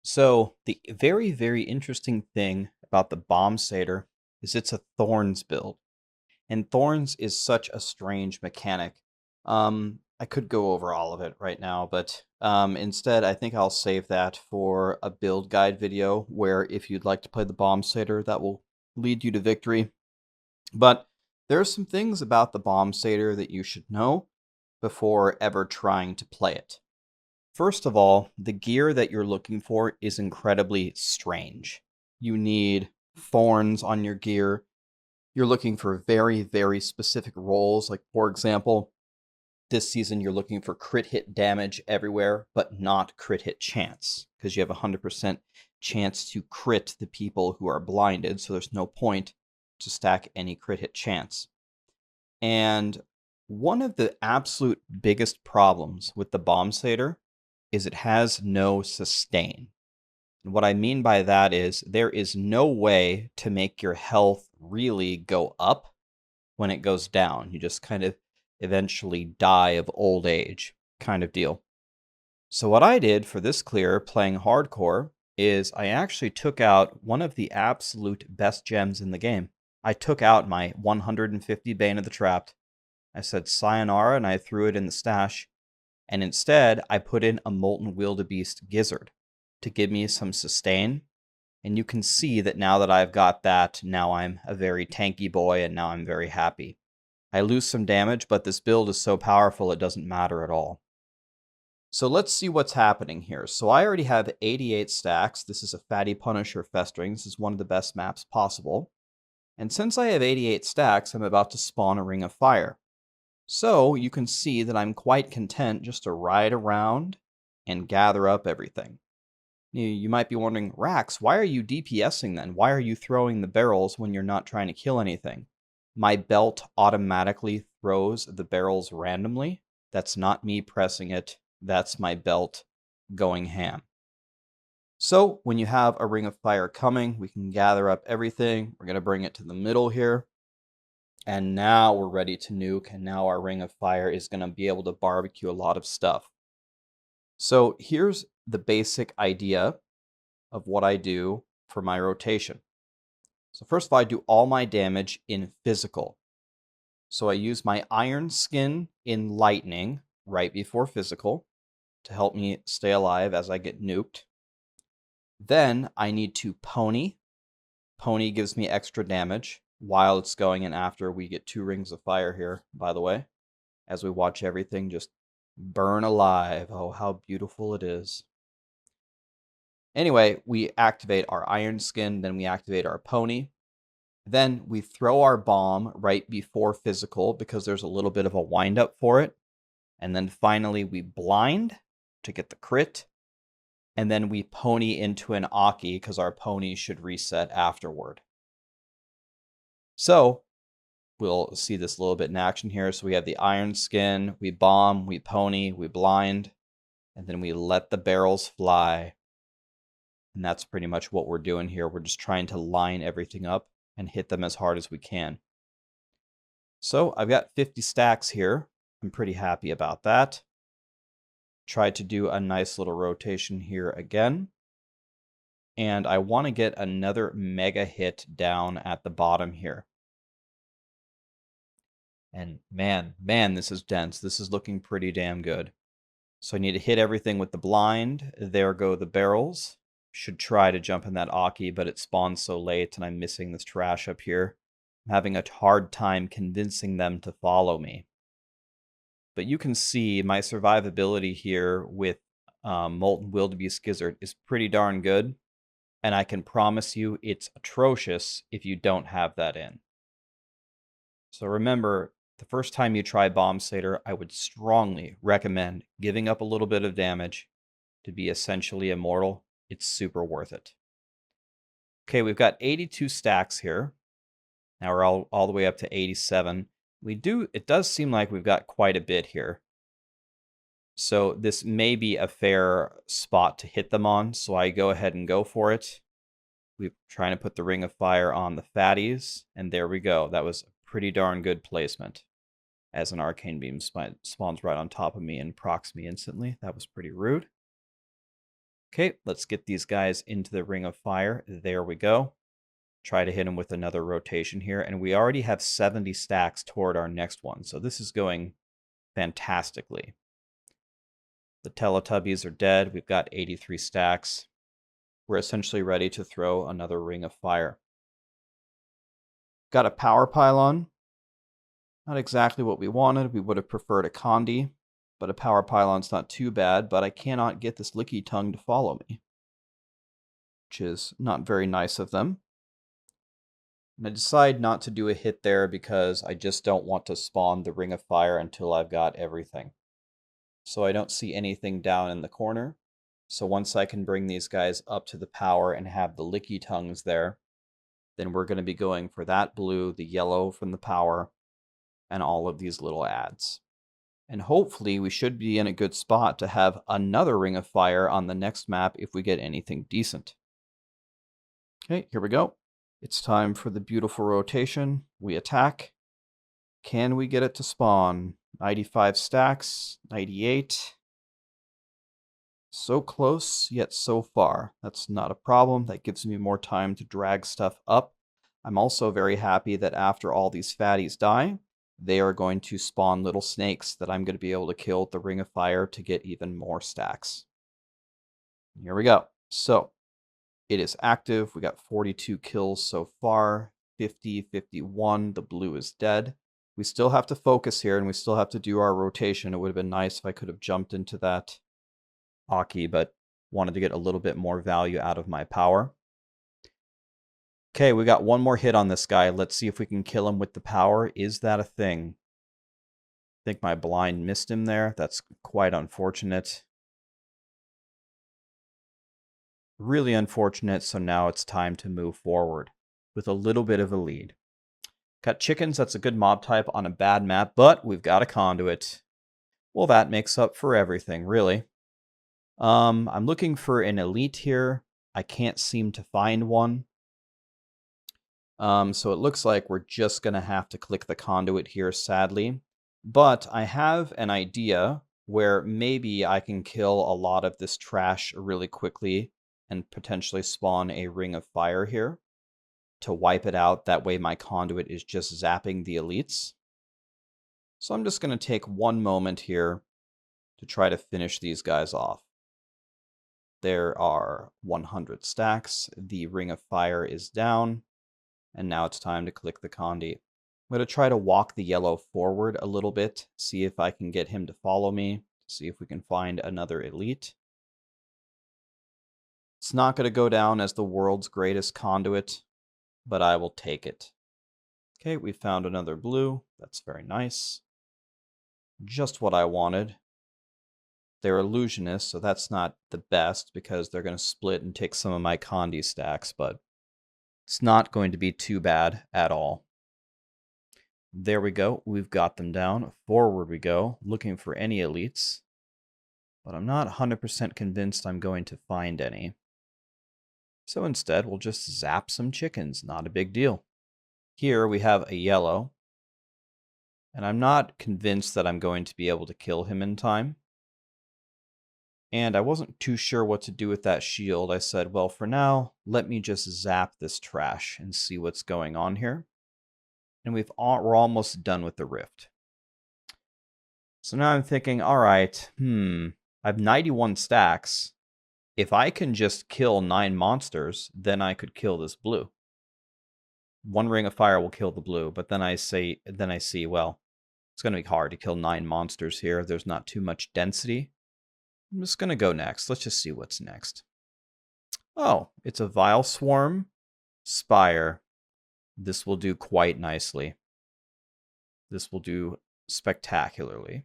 So the very, very interesting thing about the Bombsader is it's a Thorns build. And Thorns is such a strange mechanic. I could go over all of it right now, but instead I think I'll save that for a build guide video where if you'd like to play the Bombsater, that will lead you to victory. But there are some things about the Bombsater that you should know before ever trying to play it. First of all, the gear that you're looking for is incredibly strange. You need thorns on your gear. You're looking for very, very specific rolls. Like, for example, this season you're looking for crit hit damage everywhere, but not crit hit chance, because you have a 100% chance to crit the people who are blinded, so there's no point to stack any crit hit chance. And one of the absolute biggest problems with the Bombsater is it has no sustain. And what I mean by that is there is no way to make your health really go up when it goes down. You just kind of eventually die of old age kind of deal. So what I did for this clear playing hardcore is I actually took out one of the absolute best gems in the game. I took out my 150 Bane of the Trapped. I said sayonara and I threw it in the stash. And instead, I put in a Molten Wildebeest Gizzard to give me some sustain. And you can see that now that I've got that, now I'm a very tanky boy and now I'm very happy. I lose some damage, but this build is so powerful it doesn't matter at all. So let's see what's happening here. So I already have 88 stacks. This is a Fatty Punisher Festering. This is one of the best maps possible. And since I have 88 stacks, I'm about to spawn a Ring of Fire. So you can see that I'm quite content just to ride around and gather up everything. You might be wondering, RAXX, why are you DPSing then? Why are you throwing the barrels when you're not trying to kill anything? My belt automatically throws the barrels randomly. That's not me pressing it. That's my belt going ham. So when you have a Ring of Fire coming, we can gather up everything. We're going to bring it to the middle here. And now we're ready to nuke, and now our Ring of Fire is going to be able to barbecue a lot of stuff. So here's the basic idea of what I do for my rotation. So first of all, I do all my damage in physical. So I use my Iron Skin in lightning right before physical to help me stay alive as I get nuked. Then I need to pony. Pony gives me extra damage while it's going, and after we get 2 Rings of Fire here, by the way, as we watch everything just burn alive. Oh, how beautiful it is. Anyway, we activate our Iron Skin, then we activate our Pony. Then we throw our bomb right before physical because there's a little bit of a windup for it. And then finally we blind to get the crit. And then we pony into an Aki because our pony should reset afterward. So we'll see this a little bit in action here. So we have the Iron Skin, we bomb, we pony, we blind, and then we let the barrels fly. And that's pretty much what we're doing here. We're just trying to line everything up and hit them as hard as we can. So I've got 50 stacks here. I'm pretty happy about that. Try to do a nice little rotation here again. And I want to get another mega hit down at the bottom here. And man, this is dense. This is looking pretty damn good. So I need to hit everything with the blind. There go the barrels. Should try to jump in that Aki, but it spawns so late and I'm missing this trash up here. I'm having a hard time convincing them to follow me. But you can see my survivability here with Molten Wildebeest Gizzard is pretty darn good. And I can promise you it's atrocious if you don't have that in. So remember, the first time you try Bombsater, I would strongly recommend giving up a little bit of damage to be essentially immortal. It's super worth it. Okay, we've got 82 stacks here. Now we're all the way up to 87. It does seem like we've got quite a bit here. So this may be a fair spot to hit them on, so I go ahead and go for it. We're trying to put the Ring of Fire on the fatties, and there we go. That was a pretty darn good placement. As an Arcane Beam spawns right on top of me and procs me instantly. That was pretty rude. Okay, let's get these guys into the Ring of Fire. There we go. Try to hit them with another rotation here, and we already have 70 stacks toward our next one, so this is going fantastically. The Teletubbies are dead. We've got 83 stacks. We're essentially ready to throw another Ring of Fire. Got a Power Pylon. Not exactly what we wanted. We would have preferred a Condi, but a Power Pylon's not too bad, but I cannot get this Licky Tongue to follow me, which is not very nice of them. And I decide not to do a hit there because I just don't want to spawn the Ring of Fire until I've got everything. So I don't see anything down in the corner. So once I can bring these guys up to the power and have the Licky Tongues there, then we're going to be going for that blue, the yellow from the power, and all of these little ads. And hopefully we should be in a good spot to have another Ring of Fire on the next map if we get anything decent. Okay, here we go. It's time for the beautiful rotation. We attack. Can we get it to spawn? 95 stacks, 98. So close, yet so far. That's not a problem. That gives me more time to drag stuff up. I'm also very happy that after all these fatties die, they are going to spawn little snakes that I'm going to be able to kill with the Ring of Fire to get even more stacks. Here we go. So, it is active. We got 42 kills so far. 50, 51. The blue is dead. We still have to focus here, and we still have to do our rotation. It would have been nice if I could have jumped into that Aki, but wanted to get a little bit more value out of my power. Okay, we got one more hit on this guy. Let's see if we can kill him with the power. Is that a thing? I think my blind missed him there. That's quite unfortunate. Really unfortunate, so now it's time to move forward with a little bit of a lead. Got chickens, that's a good mob type on a bad map, but we've got a conduit. Well, that makes up for everything, really. I'm looking for an elite here. I can't seem to find one. So it looks like we're just going to have to click the conduit here, sadly. But I have an idea where maybe I can kill a lot of this trash really quickly and potentially spawn a Ring of Fire here to wipe it out. That way my conduit is just zapping the elites. So I'm just going to take one moment here to try to finish these guys off. There are 100 stacks. The Ring of Fire is down. And now it's time to click the Condi. I'm going to try to walk the yellow forward a little bit, see if I can get him to follow me, see if we can find another elite. It's not going to go down as the world's greatest conduit, but I will take it. Okay, we found another blue. That's very nice. Just what I wanted. They're illusionists, so that's not the best because they're going to split and take some of my Condi stacks, but it's not going to be too bad at all. There we go. We've got them down. Forward we go, looking for any elites. But I'm not 100% convinced I'm going to find any. So instead, we'll just zap some chickens. Not a big deal. Here we have a yellow. And I'm not convinced that I'm going to be able to kill him in time. And I wasn't too sure what to do with that shield. I said, well, for now, let me just zap this trash and see what's going on here. And we're almost done with the rift. So now I'm thinking, all right, I have 91 stacks. If I can just kill 9 monsters, then I could kill this blue. One Ring of Fire will kill the blue, but then I see, well, it's going to be hard to kill 9 monsters here. There's not too much density. I'm just going to go next. Let's just see what's next. Oh, it's a Vile Swarm Spire. This will do quite nicely. This will do spectacularly.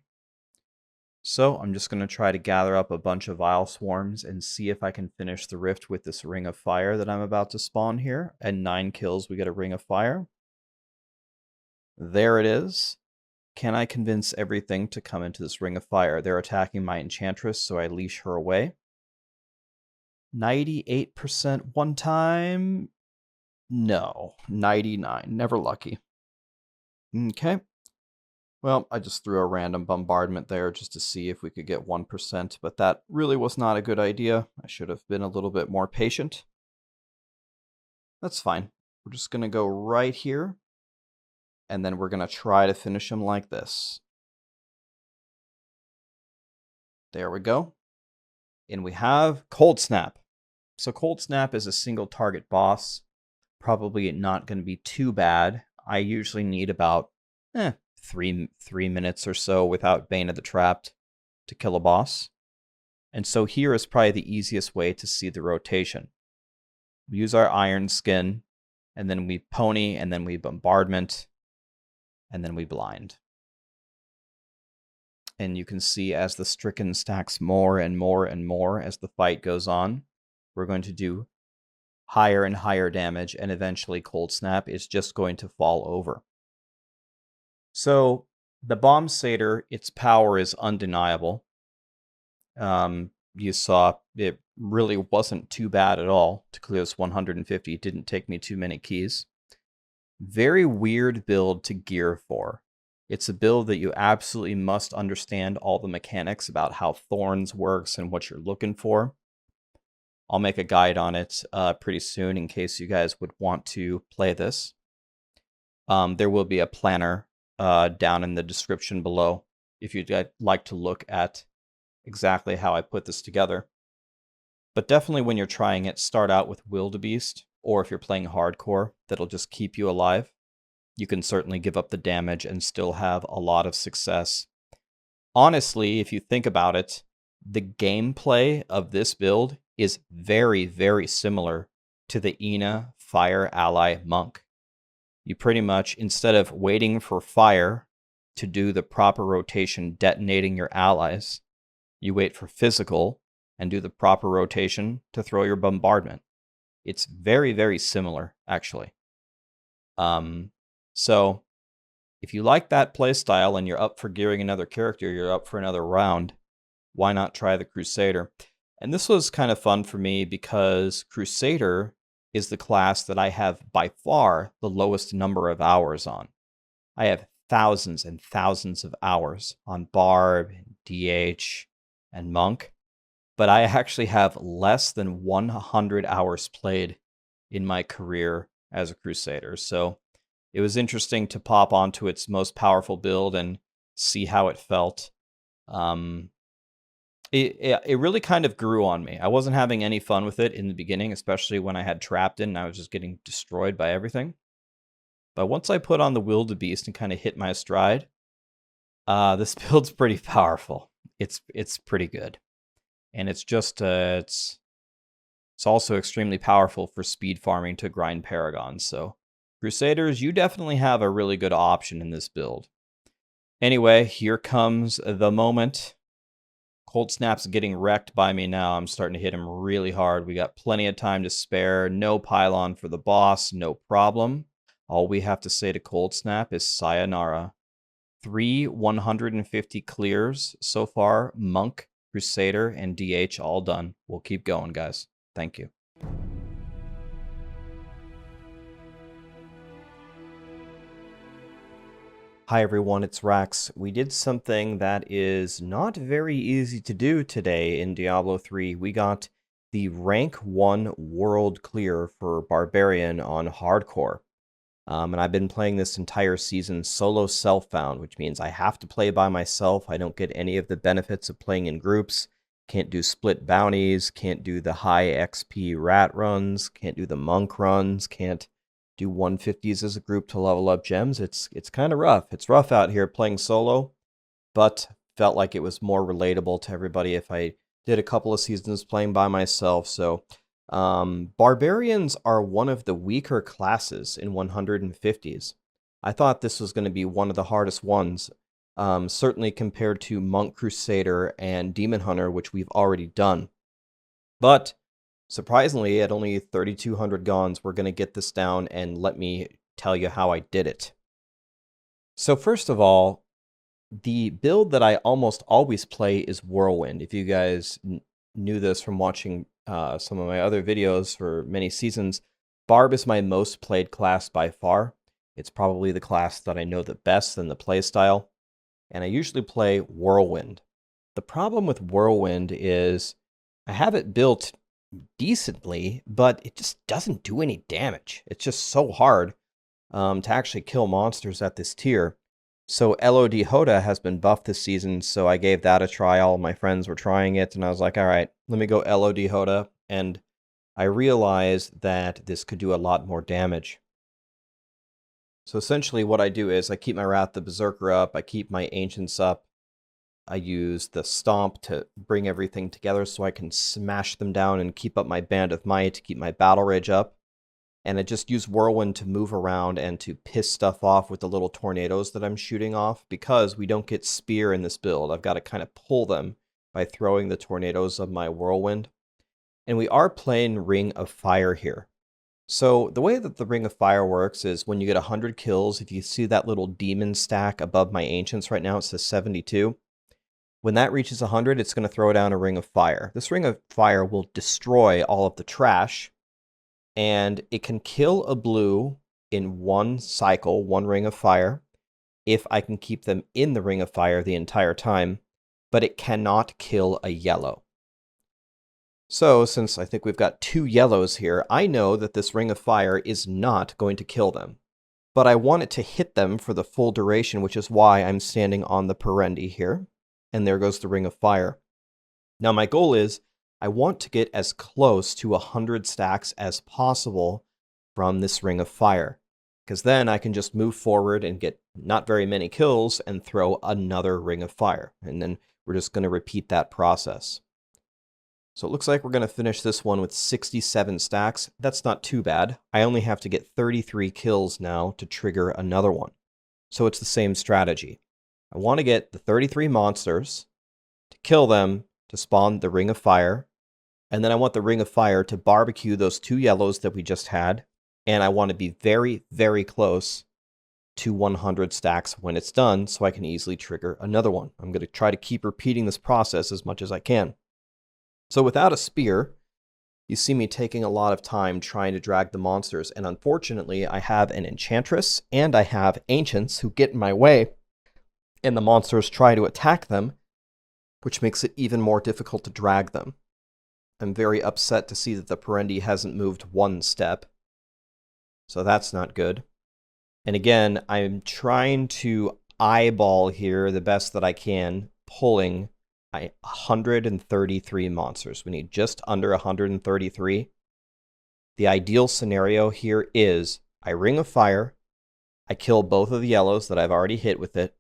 So I'm just going to try to gather up a bunch of Vile Swarms and see if I can finish the rift with this Ring of Fire that I'm about to spawn here. And 9 kills, we get a Ring of Fire. There it is. Can I convince everything to come into this Ring of Fire? They're attacking my Enchantress, so I leash her away. 98% one time. No, 99. Never lucky. Okay. Well, I just threw a random bombardment there just to see if we could get 1%, but that really was not a good idea. I should have been a little bit more patient. That's fine. We're just going to go right here, and then we're going to try to finish him like this. There we go. And we have Cold Snap. So Cold Snap is a single target boss. Probably not going to be too bad. I usually need about three minutes or so without Bane of the Trapped to kill a boss. And so here is probably the easiest way to see the rotation. We use our Iron Skin, and then we Pony, and then we Bombardment, and then we Blind. And you can see as the Stricken stacks more and more and more as the fight goes on, we're going to do higher and higher damage, and eventually Cold Snap is just going to fall over. So the Bomb Satyr, its power is undeniable. You saw it really wasn't too bad at all to clear this 150. It didn't take me too many keys. Very weird build to gear for. It's a build that you absolutely must understand all the mechanics about how Thorns works and what you're looking for. I'll make a guide on it pretty soon in case you guys would want to play this. There will be a planner down in the description below if you'd like to look at exactly how I put this together. But definitely when you're trying it, start out with Wildebeest, or if you're playing hardcore, that'll just keep you alive. You can certainly give up the damage and still have a lot of success. Honestly, if you think about it, the gameplay of this build is very, very similar to the Ina Fire Ally Monk. You pretty much, instead of waiting for fire to do the proper rotation detonating your allies, you wait for physical and do the proper rotation to throw your bombardment. It's very, very similar, actually. So if you like that playstyle and you're up for gearing another character, you're up for another round, why not try the Crusader? And this was kind of fun for me because Crusader is the class that I have by far the lowest number of hours on. I have thousands and thousands of hours on Barb, DH, and Monk, but I actually have less than 100 hours played in my career as a Crusader. So it was interesting to pop onto its most powerful build and see how it felt. It really kind of grew on me. I wasn't having any fun with it in the beginning, especially when I had Trapped in and I was just getting destroyed by everything. But once I put on the Wildebeest and kind of hit my stride, this build's pretty powerful. It's pretty good. And it's just, it's also extremely powerful for speed farming to grind Paragons. So Crusaders, you definitely have a really good option in this build. Anyway, here comes the moment. Cold Snap's getting wrecked by me now. I'm starting to hit him really hard. We got plenty of time to spare. No pylon for the boss, no problem. All we have to say to Cold Snap is sayonara. 3 150 clears so far. Monk, Crusader, and DH all done. We'll keep going, guys. Thank you. Hi everyone, it's RAXX. We did something that is not very easy to do today in Diablo 3. We got the rank 1 world clear for Barbarian on hardcore. And I've been playing this entire season solo self-found, which means I have to play by myself. I don't get any of the benefits of playing in groups. Can't do split bounties, can't do the high XP rat runs, can't do the monk runs, can't do 150s as a group to level up gems. It's kind of rough. It's rough out here playing solo, but felt like it was more relatable to everybody if I did a couple of seasons playing by myself. So Barbarians are one of the weaker classes in 150s. I thought this was going to be one of the hardest ones, certainly compared to Monk, Crusader, and Demon Hunter, which we've already done. But surprisingly, at only 3,200 gons, we're going to get this down, and let me tell you how I did it. So first of all, the build that I almost always play is Whirlwind. If you guys knew this from watching some of my other videos for many seasons, Barb is my most played class by far. It's probably the class that I know the best in the playstyle, and I usually play Whirlwind. The problem with Whirlwind is I have it built decently, but it just doesn't do any damage. It's just so hard to actually kill monsters at this tier. So LOD Hoda has been buffed this season, so I gave that a try. All my friends were trying it, and I was like, all right, let me go LOD Hoda. And I realized that this could do a lot more damage. So essentially what I do is I keep my Wrath the Berserker up, I keep my Ancients up, I use the Stomp to bring everything together so I can smash them down and keep up my Band of Might, keep my Battle Rage up. And I just use Whirlwind to move around and to piss stuff off with the little tornadoes that I'm shooting off, because we don't get Spear in this build. I've got to kind of pull them by throwing the tornadoes of my Whirlwind. And we are playing Ring of Fire here. So the way that the Ring of Fire works is when you get 100 kills, if you see that little demon stack above my Ancients right now, it says 72. When that reaches 100, it's going to throw down a Ring of Fire. This Ring of Fire will destroy all of the trash, and it can kill a blue in one cycle, one Ring of Fire, if I can keep them in the Ring of Fire the entire time, but it cannot kill a yellow. So, since I think we've got 2 yellows here, I know that this Ring of Fire is not going to kill them. But I want it to hit them for the full duration, which is why I'm standing on the Perendi here. And there goes the Ring of Fire. Now my goal is, I want to get as close to 100 stacks as possible from this Ring of Fire, because then I can just move forward and get not very many kills and throw another Ring of Fire. And then we're just going to repeat that process. So it looks like we're going to finish this one with 67 stacks. That's not too bad. I only have to get 33 kills now to trigger another one. So it's the same strategy. I want to get the 33 monsters, to kill them, to spawn the Ring of Fire, and then I want the Ring of Fire to barbecue those 2 yellows that we just had, and I want to be very, very close to 100 stacks when it's done so I can easily trigger another one. I'm going to try to keep repeating this process as much as I can. So without a spear, you see me taking a lot of time trying to drag the monsters, and unfortunately I have an Enchantress and I have Ancients who get in my way, and the monsters try to attack them, which makes it even more difficult to drag them. I'm very upset to see that the Perendi hasn't moved 1 step, so that's not good. And again, I'm trying to eyeball here the best that I can, pulling 133 monsters. We need just under 133. The ideal scenario here is I Ring of Fire, I kill both of the yellows that I've already hit with it,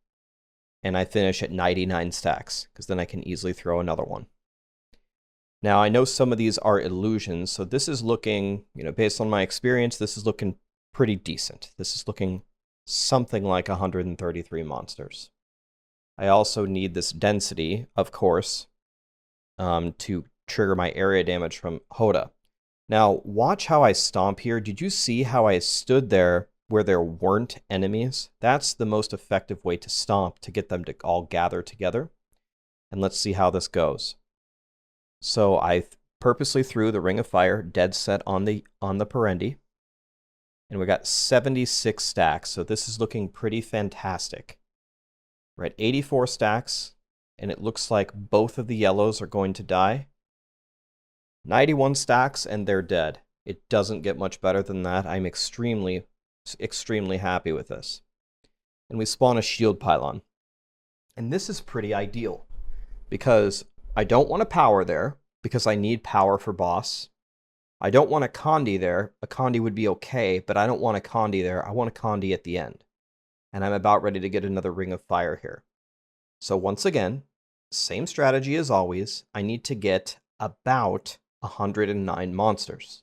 and I finish at 99 stacks, because then I can easily throw another one. Now, I know some of these are illusions, so this is looking, based on my experience, this is looking pretty decent. This is looking something like 133 monsters. I also need this density, of course, to trigger my area damage from Hoda. Now, watch how I stomp here. Did you see how I stood there where there weren't enemies? That's the most effective way to stomp, to get them to all gather together. And let's see how this goes. So I purposely threw the Ring of Fire dead set on the Perendi, and we got 76 stacks. So this is looking pretty fantastic. We're at 84 stacks, and it looks like both of the yellows are going to die. 91 stacks, and they're dead. It doesn't get much better than that. I'm extremely, extremely happy with this. And we spawn a shield pylon. And this is pretty ideal, because I don't want a power there, because I need power for boss. I don't want a Condi there. A Condi would be okay, but I don't want a Condi there. I want a Condi at the end. And I'm about ready to get another Ring of Fire here. So once again, same strategy as always. I need to get about 109 monsters.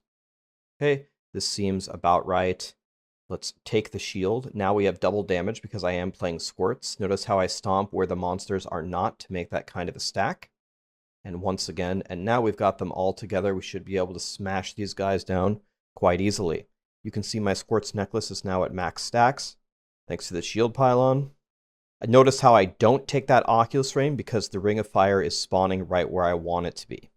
Okay, this seems about right. Let's take the shield. Now we have double damage because I am playing squirts. Notice how I stomp where the monsters are not to make that kind of a stack. And once again, and now we've got them all together, we should be able to smash these guys down quite easily. You can see my squirts necklace is now at max stacks, thanks to the shield pylon. Notice how I don't take that Oculus Frame because the Ring of Fire is spawning right where I want it to be.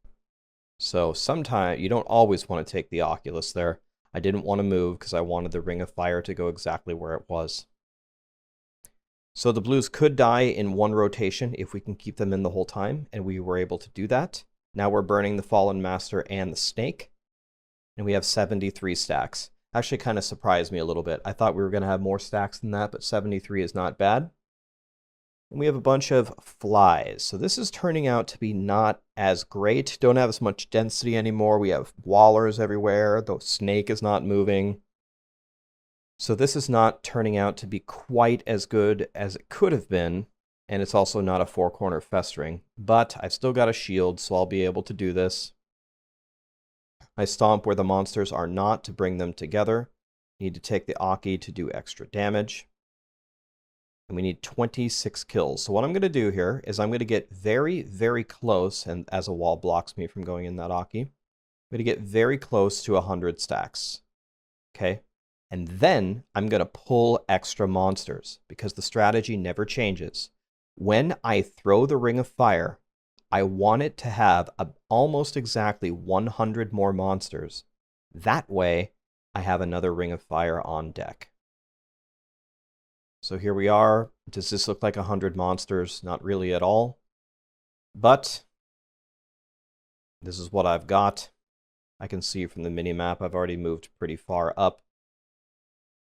So sometimes, you don't always want to take the Oculus there. I didn't want to move because I wanted the Ring of Fire to go exactly where it was. So the blues could die in one rotation if we can keep them in the whole time, and we were able to do that. Now we're burning the Fallen Master and the Snake, and we have 73 stacks. Actually kind of surprised me a little bit. I thought we were going to have more stacks than that, but 73 is not bad. And we have a bunch of flies. So this is turning out to be not as great. Don't have as much density anymore. We have wallers everywhere. The snake is not moving. So this is not turning out to be quite as good as it could have been. And it's also not a four-corner festering. But I've still got a shield, so I'll be able to do this. I stomp where the monsters are not to bring them together. Need to take the Aki to do extra damage. And we need 26 kills. So what I'm going to do here is I'm going to get very, very close, and as a wall blocks me from going in that Aki, I'm going to get very close to 100 stacks. Okay? And then I'm going to pull extra monsters, because the strategy never changes. When I throw the Ring of Fire, I want it to have almost exactly 100 more monsters. That way, I have another Ring of Fire on deck. So here we are. Does this look like 100 monsters? Not really at all. But this is what I've got. I can see from the minimap I've already moved pretty far up.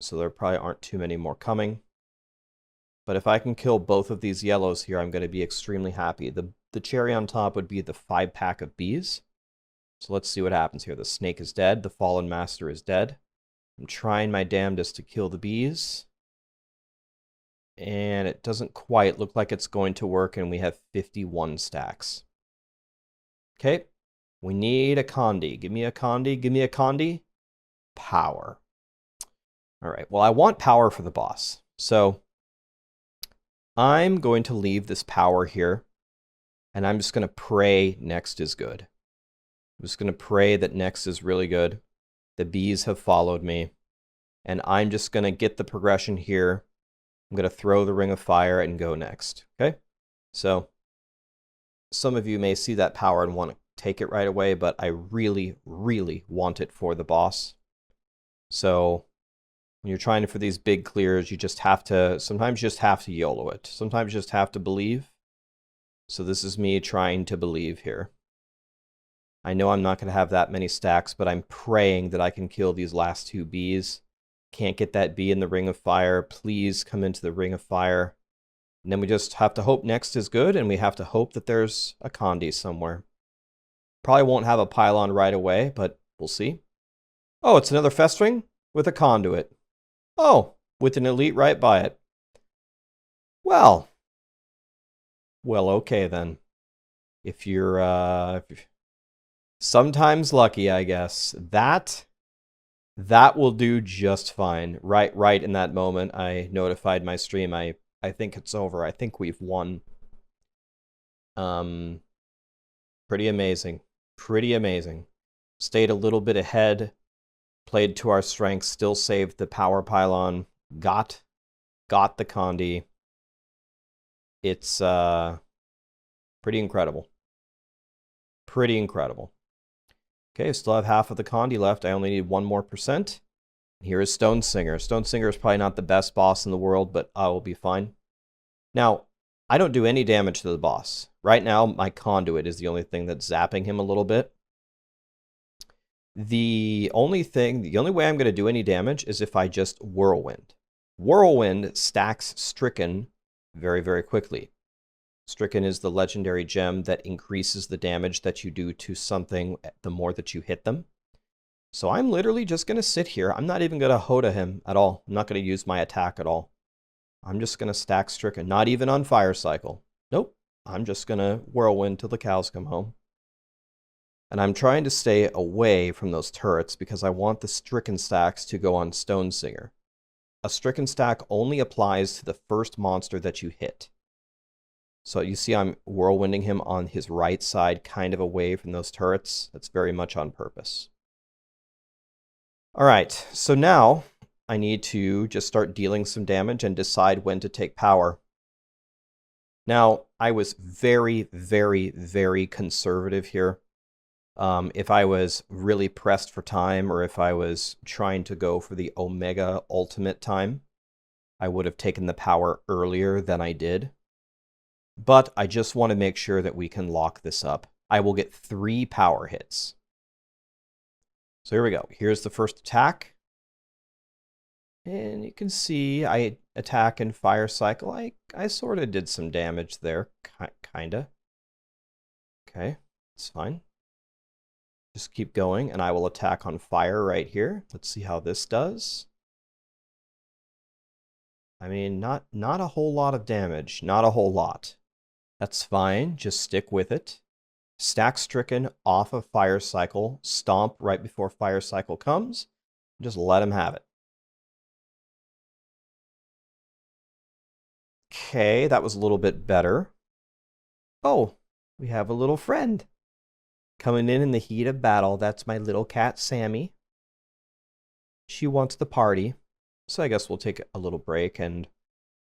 So there probably aren't too many more coming. But if I can kill both of these yellows here, I'm going to be extremely happy. The cherry on top would be the 5-pack of bees. So let's see what happens here. The snake is dead. The fallen master is dead. I'm trying my damnedest to kill the bees. And it doesn't quite look like it's going to work, and we have 51 stacks. Okay, we need a Condi. Give me a Condi. Give me a Condi. Power. All right, well, I want power for the boss. So I'm going to leave this power here, and I'm just going to pray next is good. I'm just going to pray that next is really good. The bees have followed me, and I'm just going to get the progression here. I'm going to throw the Ring of Fire and go next. Okay? So some of you may see that power and want to take it right away, but I really, really want it for the boss. So when you're trying for these big clears, you just have to, sometimes you just have to YOLO it. Sometimes you just have to believe. So this is me trying to believe here. I know I'm not going to have that many stacks, but I'm praying that I can kill these last two bees. Can't get that bee in the Ring of Fire. Please come into the Ring of Fire. And then we just have to hope next is good, and we have to hope that there's a Condi somewhere. Probably won't have a pylon right away, but we'll see. Oh, it's another festering with a conduit. Oh, with an elite right by it. Well, okay then. If you're sometimes lucky, I guess. That will do just fine. Right in that moment, I notified my stream. I think it's over. I think we've won. Pretty amazing. Pretty amazing. Stayed a little bit ahead. Played to our strengths. Still saved the power pylon. Got the Condi. It's pretty incredible. Pretty incredible. Okay, still have half of the Condi left. I only need 1 more %. Here is Stone Singer. Stone Singer is probably not the best boss in the world, but I will be fine. Now, I don't do any damage to the boss. Right now, my conduit is the only thing that's zapping him a little bit. The only way I'm going to do any damage is if I just Whirlwind. Whirlwind stacks Stricken very, very quickly. Stricken is the legendary gem that increases the damage that you do to something the more that you hit them. So I'm literally just going to sit here. I'm not even going to Hoda him at all. I'm not going to use my attack at all. I'm just going to stack Stricken. Not even on Fire Cycle. Nope. I'm just going to Whirlwind till the cows come home. And I'm trying to stay away from those turrets because I want the Stricken stacks to go on Stone Singer. A Stricken stack only applies to the first monster that you hit. So you see I'm whirlwinding him on his right side, kind of away from those turrets. That's very much on purpose. All right, so now I need to just start dealing some damage and decide when to take power. Now, I was very, very, very conservative here. If I was really pressed for time, or if I was trying to go for the Omega Ultimate time, I would have taken the power earlier than I did. But I just want to make sure that we can lock this up. I will get 3 power hits. So here we go. Here's the first attack. And you can see I attack and fire cycle. I sort of did some damage there, kinda. Okay, it's fine. Just keep going, and I will attack on fire right here. Let's see how this does. I mean, not a whole lot of damage. Not a whole lot. That's fine. Just stick with it. Stack Stricken off of Fire Cycle. Stomp right before Fire Cycle comes. Just let him have it. Okay, that was a little bit better. Oh, we have a little friend. Coming in the heat of battle. That's my little cat, Sammy. She wants the party. So I guess we'll take a little break and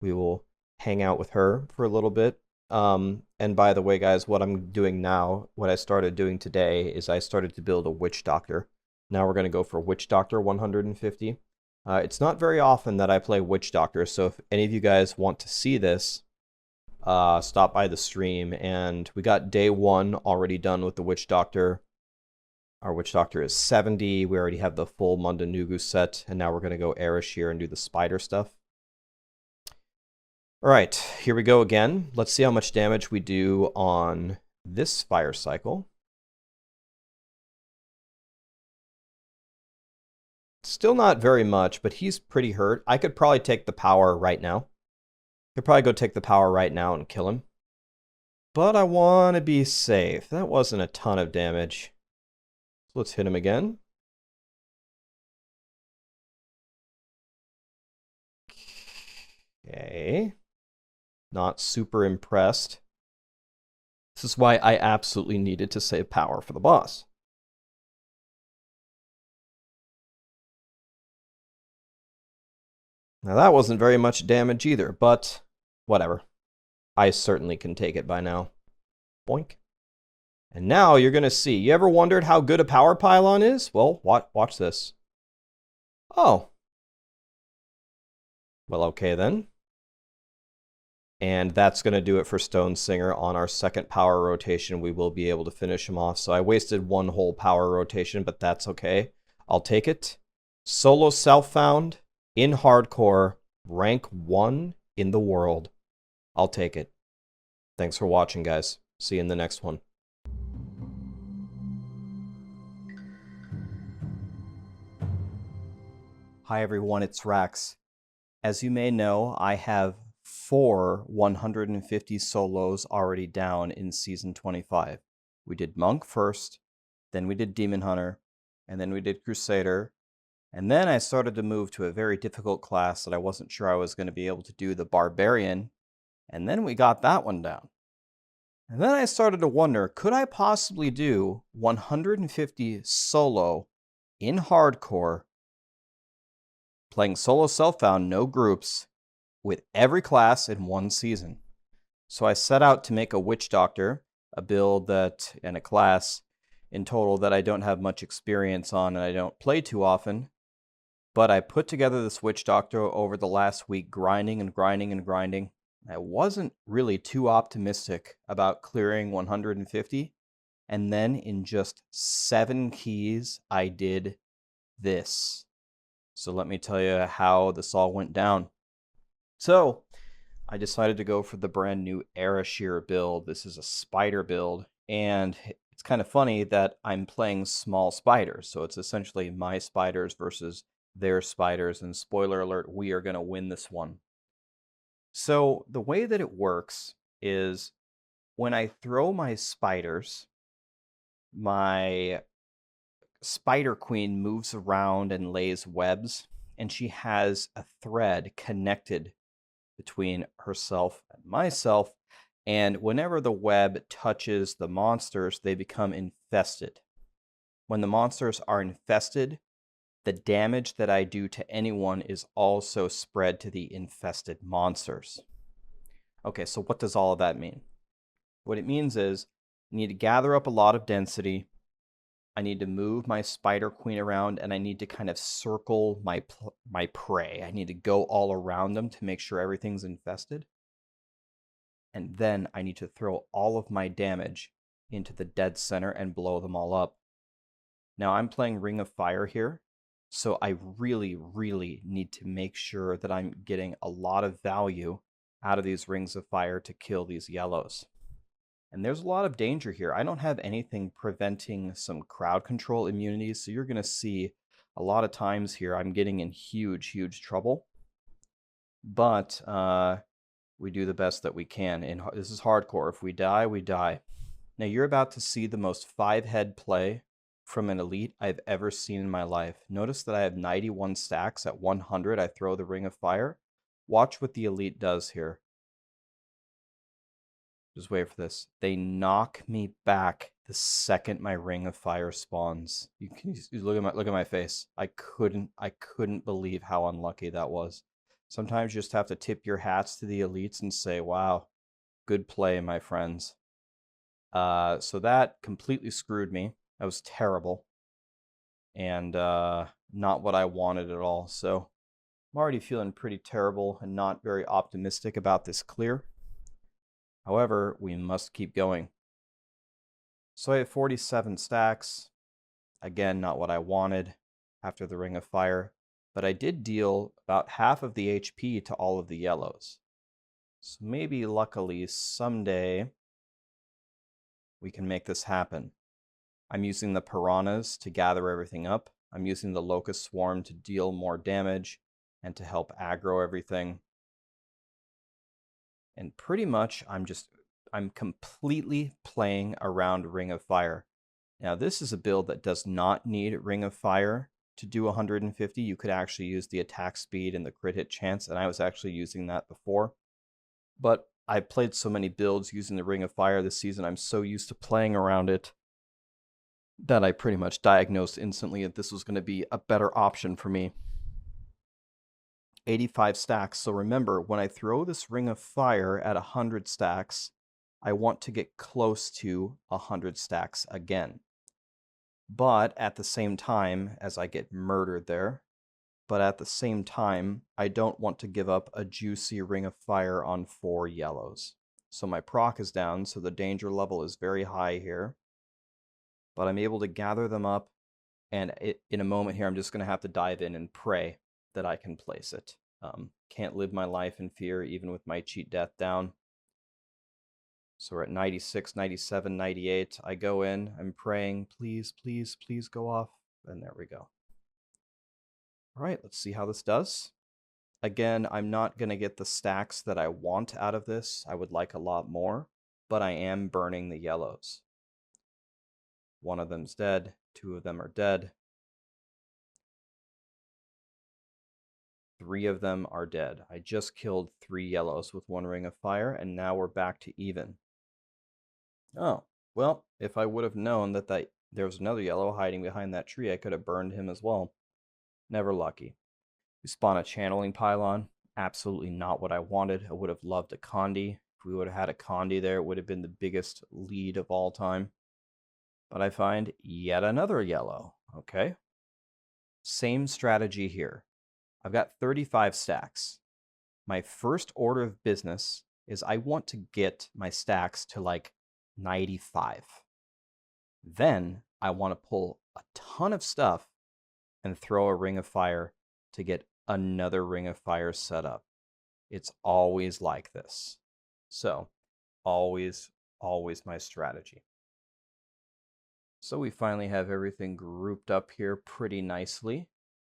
we will hang out with her for a little bit. And by the way, guys, what I'm doing now, what I started doing today is I started to build a Witch Doctor. Now we're going to go for Witch Doctor 150. It's not very often that I play Witch Doctor, so if any of you guys want to see this, stop by the stream. And we got day 1 already done with the Witch Doctor. Our Witch Doctor is 70. We already have the full Mundanugu set, and now we're going to go Arashir and do the spider stuff. All right, here we go again. Let's see how much damage we do on this fire cycle. Still not very much, but he's pretty hurt. I could probably take the power right now. Could probably go take the power right now and kill him. But I want to be safe. That wasn't a ton of damage. So let's hit him again. Okay. Not super impressed. This is why I absolutely needed to save power for the boss. Now that wasn't very much damage either, but whatever. I certainly can take it by now. Boink. And now you're going to see. You ever wondered how good a power pylon is? Well, watch this. Oh. Well, okay then. And that's going to do it for Stone Singer. On our second power rotation, we will be able to finish him off. So I wasted one whole power rotation, but that's okay. I'll take it. Solo self-found, in hardcore, rank 1 in the world. I'll take it. Thanks for watching, guys. See you in the next one. Hi everyone, it's RAXX. As you may know, I have 4 150 solos already down in Season 25. We did Monk first, then we did Demon Hunter, and then we did Crusader, and then I started to move to a very difficult class that I wasn't sure I was going to be able to do, the Barbarian, and then we got that one down. And then I started to wonder, could I possibly do 150 solo in hardcore, playing solo self-found, no groups, with every class in one season? So I set out to make a Witch Doctor, a build that, and a class in total that I don't have much experience on and I don't play too often. But I put together this Witch Doctor over the last week, grinding and grinding and grinding. I wasn't really too optimistic about clearing 150. And then in just 7 keys, I did this. So let me tell you how this all went down. So I decided to go for the brand new Arashir build. This is a spider build, and it's kind of funny that I'm playing small spiders. So it's essentially my spiders versus their spiders, and spoiler alert, we are going to win this one. So the way that it works is when I throw my spiders, my Spider Queen moves around and lays webs, and she has a thread connected between herself and myself, and whenever the web touches the monsters, they become infested. When the monsters are infested, the damage that I do to anyone is also spread to the infested monsters. Okay, so what does all of that mean? What it means is I need to gather up a lot of density. I need to move my Spider Queen around, and I need to kind of circle my prey. I need to go all around them to make sure everything's infested. And then I need to throw all of my damage into the dead center and blow them all up. Now I'm playing Ring of Fire here, So I really, really need to make sure that I'm getting a lot of value out of these rings of fire to kill these yellows. And there's a lot of danger here. I don't have anything preventing some crowd control immunities, so you're going to see a lot of times here I'm getting in huge, huge trouble. But we do the best that we can. And this is hardcore. If we die, we die. Now you're about to see the most 5-head play from an elite I've ever seen in my life. Notice that I have 91 stacks. At 100, I throw the Ring of Fire. Watch what the elite does here. Just wait for this. They knock me back the second my Ring of Fire spawns. You can look at my face. I couldn't believe how unlucky that was. Sometimes you just have to tip your hats to the elites and say, "Wow, good play, my friends." So that completely screwed me. That was terrible, and not what I wanted at all. So I'm already feeling pretty terrible and not very optimistic about this clear. However, we must keep going. So I have 47 stacks. Again, not what I wanted after the Ring of Fire, but I did deal about half of the HP to all of the yellows. So maybe luckily someday we can make this happen. I'm using the piranhas to gather everything up. I'm using the locust swarm to deal more damage and to help aggro everything. And pretty much I'm completely playing around Ring of Fire. Now this is a build that does not need Ring of Fire to do 150. You could actually use the attack speed and the crit hit chance, and I was actually using that before. But I played so many builds using the Ring of Fire this season, I'm so used to playing around it that I pretty much diagnosed instantly that this was going to be a better option for me. 85 stacks. So remember, when I throw this Ring of Fire at 100 stacks, I want to get close to 100 stacks again. But at the same time, as I get murdered there, but at the same time, I don't want to give up a juicy Ring of Fire on 4 yellows. So my proc is down, so the danger level is very high here. But I'm able to gather them up, and in a moment here, I'm just going to have to dive in and pray that I can place it. Can't live my life in fear, even with my cheat death down. So we're at 96, 97, 98. I go in, I'm praying, please, please, please go off. And there we go. All right, let's see how this does. Again, I'm not going to get the stacks that I want out of this. I would like a lot more, but I am burning the yellows. One of them's dead. 2 of them are dead. 3 of them are dead. I just killed 3 yellows with 1 Ring of Fire, and now we're back to even. Oh, well, if I would have known that there was another yellow hiding behind that tree, I could have burned him as well. Never lucky. We spawn a channeling pylon. Absolutely not what I wanted. I would have loved a Condi. If we would have had a Condi there, it would have been the biggest lead of all time. But I find yet another yellow. Okay. Same strategy here. I've got 35 stacks. My first order of business is I want to get my stacks to like 95. Then I want to pull a ton of stuff and throw a Ring of Fire to get another Ring of Fire set up. It's always like this. So, always my strategy. So we finally have everything grouped up here pretty nicely.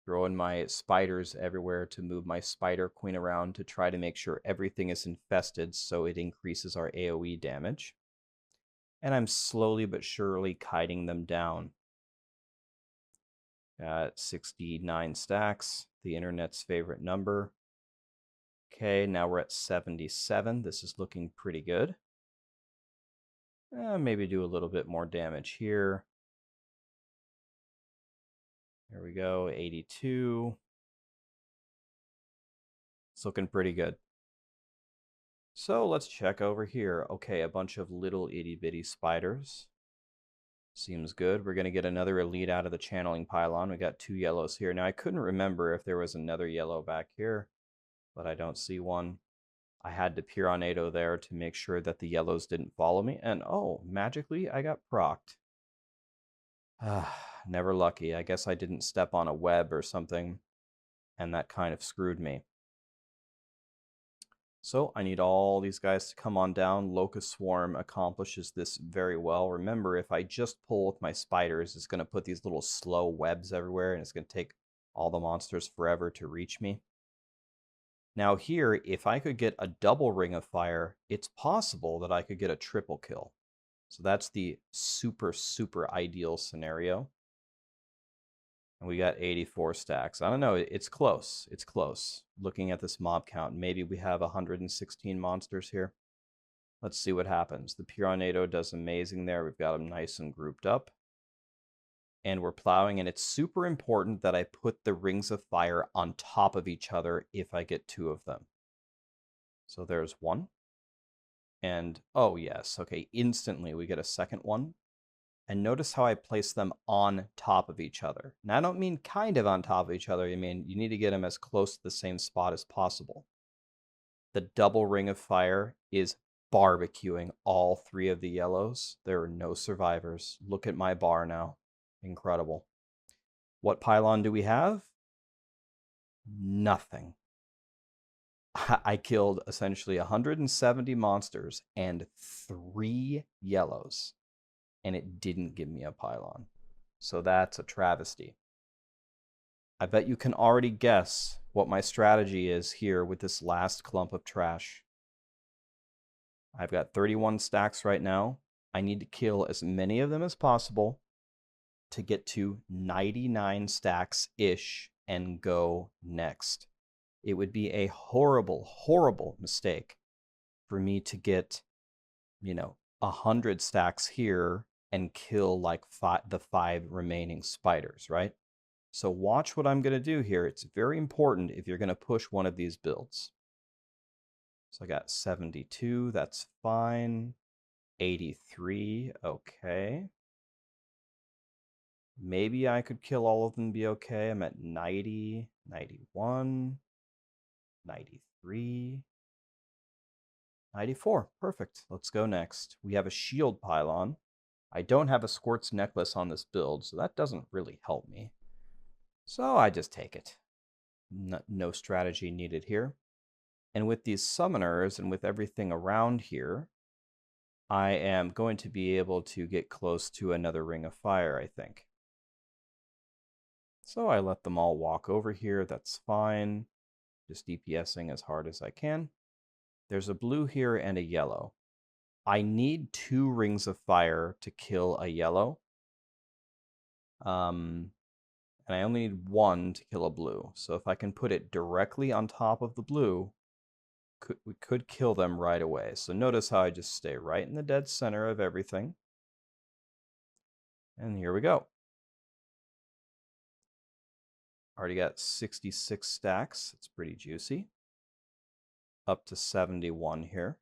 Throwing my spiders everywhere to move my spider queen around to try to make sure everything is infested so it increases our AoE damage. And I'm slowly but surely kiting them down. At 69 stacks, the internet's favorite number. Okay, now we're at 77. This is looking pretty good. Maybe do a little bit more damage here. There we go, 82. It's looking pretty good. So let's check over here. Okay, a bunch of little itty bitty spiders. Seems good. We're going to get another elite out of the channeling pylon. We got 2 yellows here. Now I couldn't remember if there was another yellow back here, but I don't see one. I had to Piranado there to make sure that the yellows didn't follow me. And oh, magically I got procced. never lucky. I guess I didn't step on a web or something, and that kind of screwed me. So I need all these guys to come on down. Locust Swarm accomplishes this very well. Remember, if I just pull with my spiders, it's going to put these little slow webs everywhere, and it's going to take all the monsters forever to reach me. Now here, if I could get a double Ring of Fire, it's possible that I could get a triple kill. So that's the super, super ideal scenario. And we got 84 stacks. I don't know, it's close. It's close. Looking at this mob count, maybe we have 116 monsters here. Let's see what happens. The Piranado does amazing there. We've got them nice and grouped up. And we're plowing, and it's super important that I put the Rings of Fire on top of each other if I get 2 of them. So there's 1. And, oh yes, okay, instantly we get a second one. And notice how I place them on top of each other. Now, I don't mean kind of on top of each other. I mean, you need to get them as close to the same spot as possible. The double Ring of Fire is barbecuing all 3 of the yellows. There are no survivors. Look at my bar now. Incredible. What pylon do we have? Nothing. I killed essentially 170 monsters and 3 yellows, and it didn't give me a pylon. So that's a travesty. I bet you can already guess what my strategy is here with this last clump of trash. I've got 31 stacks right now. I need to kill as many of them as possible to get to 99 stacks-ish and go next. It would be a horrible, horrible mistake for me to get, 100 stacks here and kill like the 5 remaining spiders, right? So watch what I'm going to do here. It's very important if you're going to push one of these builds. So I got 72, that's fine. 83, okay. Maybe I could kill all of them and be okay. I'm at 90, 91, 93, 94. Perfect. Let's go next. We have a shield pylon. I don't have a Squirt's necklace on this build, so that doesn't really help me. So I just take it. No strategy needed here. And with these summoners and with everything around here, I am going to be able to get close to another Ring of Fire, I think. So I let them all walk over here. That's fine. Just DPSing as hard as I can. There's a blue here and a yellow. I need 2 Rings of Fire to kill a yellow. And I only need 1 to kill a blue. So if I can put it directly on top of the blue, we could kill them right away. So notice how I just stay right in the dead center of everything. And here we go. Already got 66 stacks. It's pretty juicy. Up to 71 here.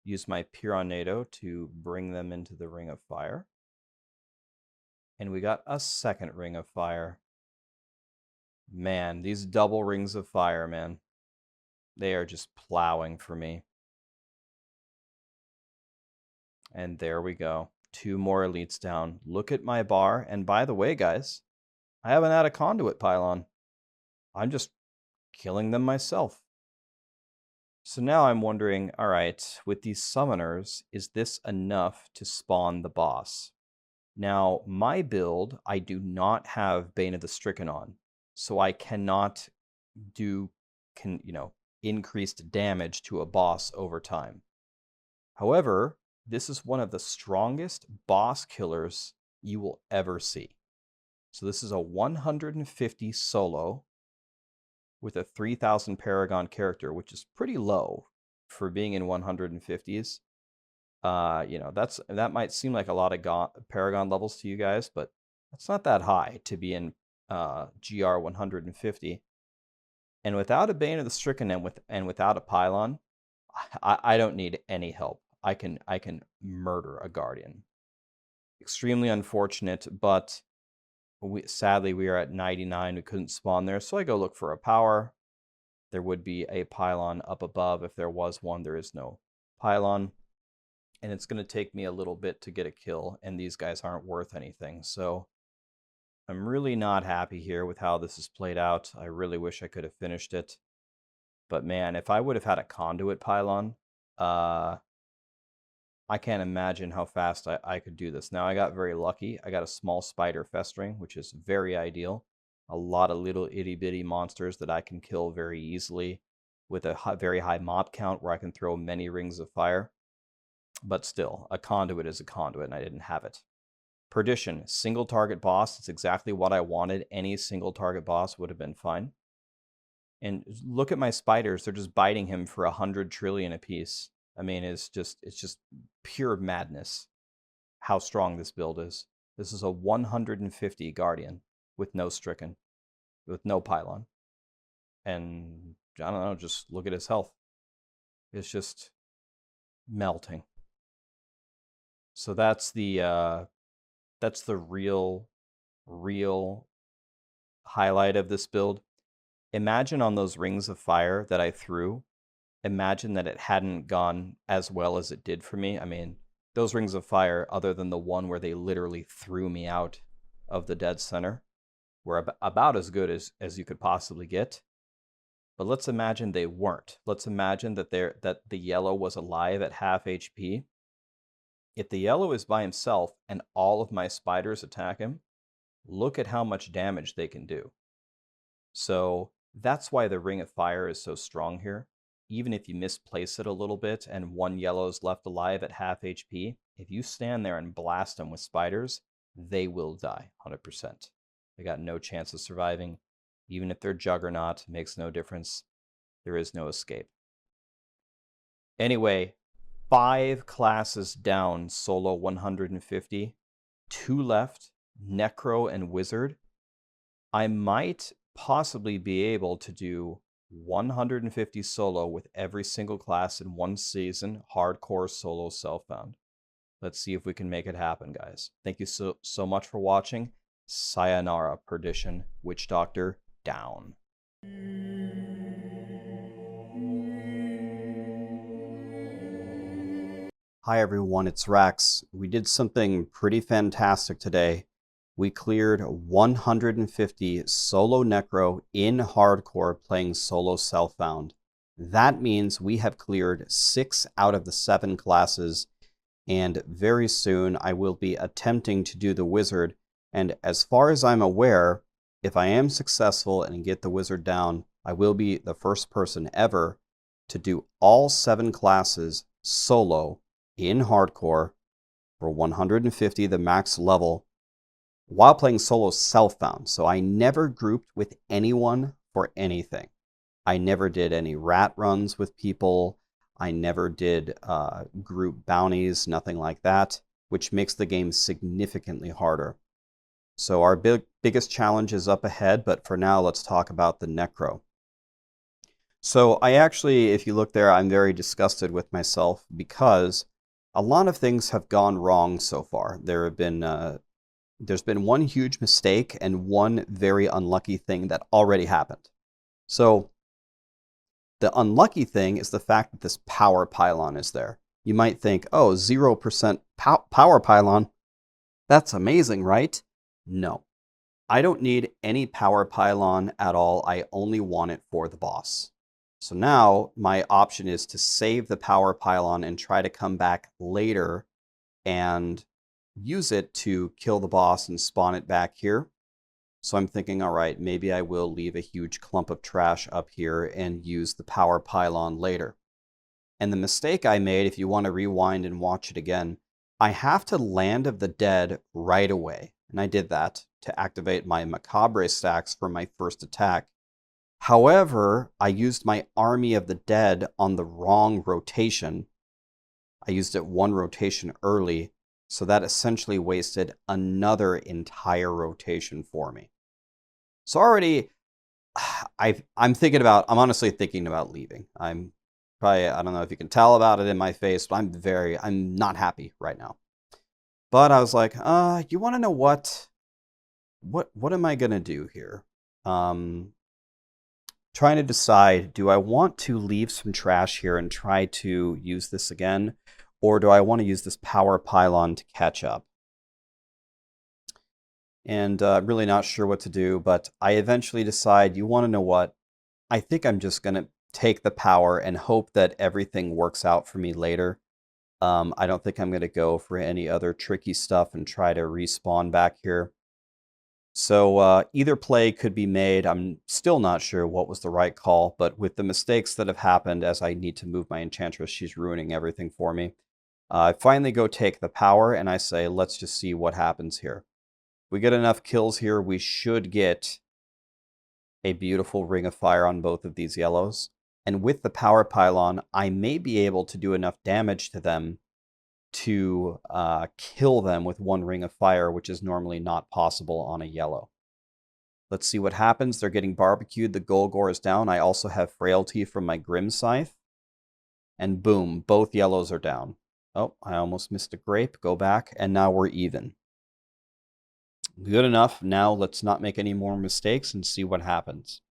Use my Piranado to bring them into the Ring of Fire. And we got a second Ring of Fire. Man, these double Rings of Fire, man. They are just plowing for me. And there we go. 2 more elites down. Look at my bar. And by the way, guys, I haven't had a conduit pylon. I'm just killing them myself. So now I'm wondering, all right, with these summoners, is this enough to spawn the boss? Now, my build, I do not have Bane of the Stricken on, so I cannot do, increased damage to a boss over time. However, this is one of the strongest boss killers you will ever see. So this is a 150 solo with a 3000 Paragon character, which is pretty low for being in 150s. That might seem like a lot of Paragon levels to you guys, but that's not that high to be in GR 150. And without a Bane of the Stricken and without a pylon, I don't need any help. I can murder a Guardian. Extremely unfortunate, but sadly we are at 99. We couldn't spawn there, so I go look for a power. There would be a pylon up above. If there was one, there is no pylon. And it's going to take me a little bit to get a kill, and these guys aren't worth anything. So I'm really not happy here with how this has played out. I really wish I could have finished it. But man, if I would have had a conduit pylon, I can't imagine how fast I could do this. Now, I got very lucky. I got a small spider festering, which is very ideal. A lot of little itty-bitty monsters that I can kill very easily with a very high mob count where I can throw many rings of fire. But still, a conduit is a conduit, and I didn't have it. Perdition, single target boss. It's exactly what I wanted. Any single target boss would have been fine. And look at my spiders. They're just biting him for 100 trillion apiece. I mean, it's just pure madness how strong this build is. This is a 150 Guardian with no Stricken, with no Pylon. And I don't know, just look at his health. It's just melting. So that's the real highlight of this build. Imagine on those rings of fire that I threw, imagine that it hadn't gone as well as it did for me. I mean, those rings of fire, other than the one where they literally threw me out of the dead center, were about as good as you could possibly get. But let's imagine they weren't. Let's imagine that the yellow was alive at half HP. If the yellow is by himself and all of my spiders attack him, look at how much damage they can do. So that's why the Ring of Fire is so strong here. Even if you misplace it a little bit and one yellow's left alive at half HP, if you stand there and blast them with spiders, they will die 100%. They got no chance of surviving. Even if they're Juggernaut, makes no difference. There is no escape. Anyway, 5 classes down, solo 150. 2 left, Necro and Wizard. I might possibly be able to do 150 solo with every single class in one season, hardcore solo self-found. Let's see if we can make it happen, guys. Thank you so much for watching. Sayonara, Perdition. Witch Doctor, down. Hi everyone, it's RAXX. We did something pretty fantastic today. We cleared 150 solo Necro in hardcore playing solo self-found. That means we have cleared 6 out of the 7 classes, and very soon I will be attempting to do the Wizard, and as far as I'm aware, if I am successful and get the Wizard down, I will be the first person ever to do all 7 classes solo in hardcore for 150, the max level, while playing solo self-found. So I never grouped with anyone for anything. I never did any rat runs with people. I never did group bounties, nothing like that, which makes the game significantly harder. So our biggest challenge is up ahead, but for now, let's talk about the Necro. So I actually, if you look there, I'm very disgusted with myself because a lot of things have gone wrong so far. There's been one huge mistake and one very unlucky thing that already happened. So the unlucky thing is the fact that this power pylon is there. You might think, oh, 0% power pylon. That's amazing, right? No. I don't need any power pylon at all. I only want it for the boss. So now my option is to save the power pylon and try to come back later and use it to kill the boss and spawn it back here. So I'm thinking, all right, maybe I will leave a huge clump of trash up here and use the power pylon later. And the mistake I made, if you want to rewind and watch it again, I have to Land of the Dead right away. And I did that to activate my Macabre stacks for my first attack. However, I used my Army of the Dead on the wrong rotation. I used it 1 rotation early, so that essentially wasted another entire rotation for me. So already, I'm honestly thinking about leaving. I'm probably, I don't know if you can tell about it in my face, but I'm not happy right now. But I was like, you want to know what am I going to do here? Trying to decide, do I want to leave some trash here and try to use this again? Or do I want to use this power pylon to catch up? and really not sure what to do, but I eventually decide, you want to know what? I think I'm just going to take the power and hope that everything works out for me later. I don't think I'm going to go for any other tricky stuff and try to respawn back here. So either play could be made. I'm still not sure what was the right call, but with the mistakes that have happened as I need to move my Enchantress, she's ruining everything for me. I finally go take the power and I say, let's just see what happens here. If we get enough kills here, we should get a beautiful Ring of Fire on both of these yellows. And with the power pylon, I may be able to do enough damage to them to kill them with one Ring of Fire, which is normally not possible on a yellow. Let's see what happens. They're getting barbecued. The Golgor is down. I also have Frailty from my Grim Scythe. And boom, both yellows are down. Oh, I almost missed a grape. Go back. And now we're even. Good enough. Now let's not make any more mistakes and see what happens.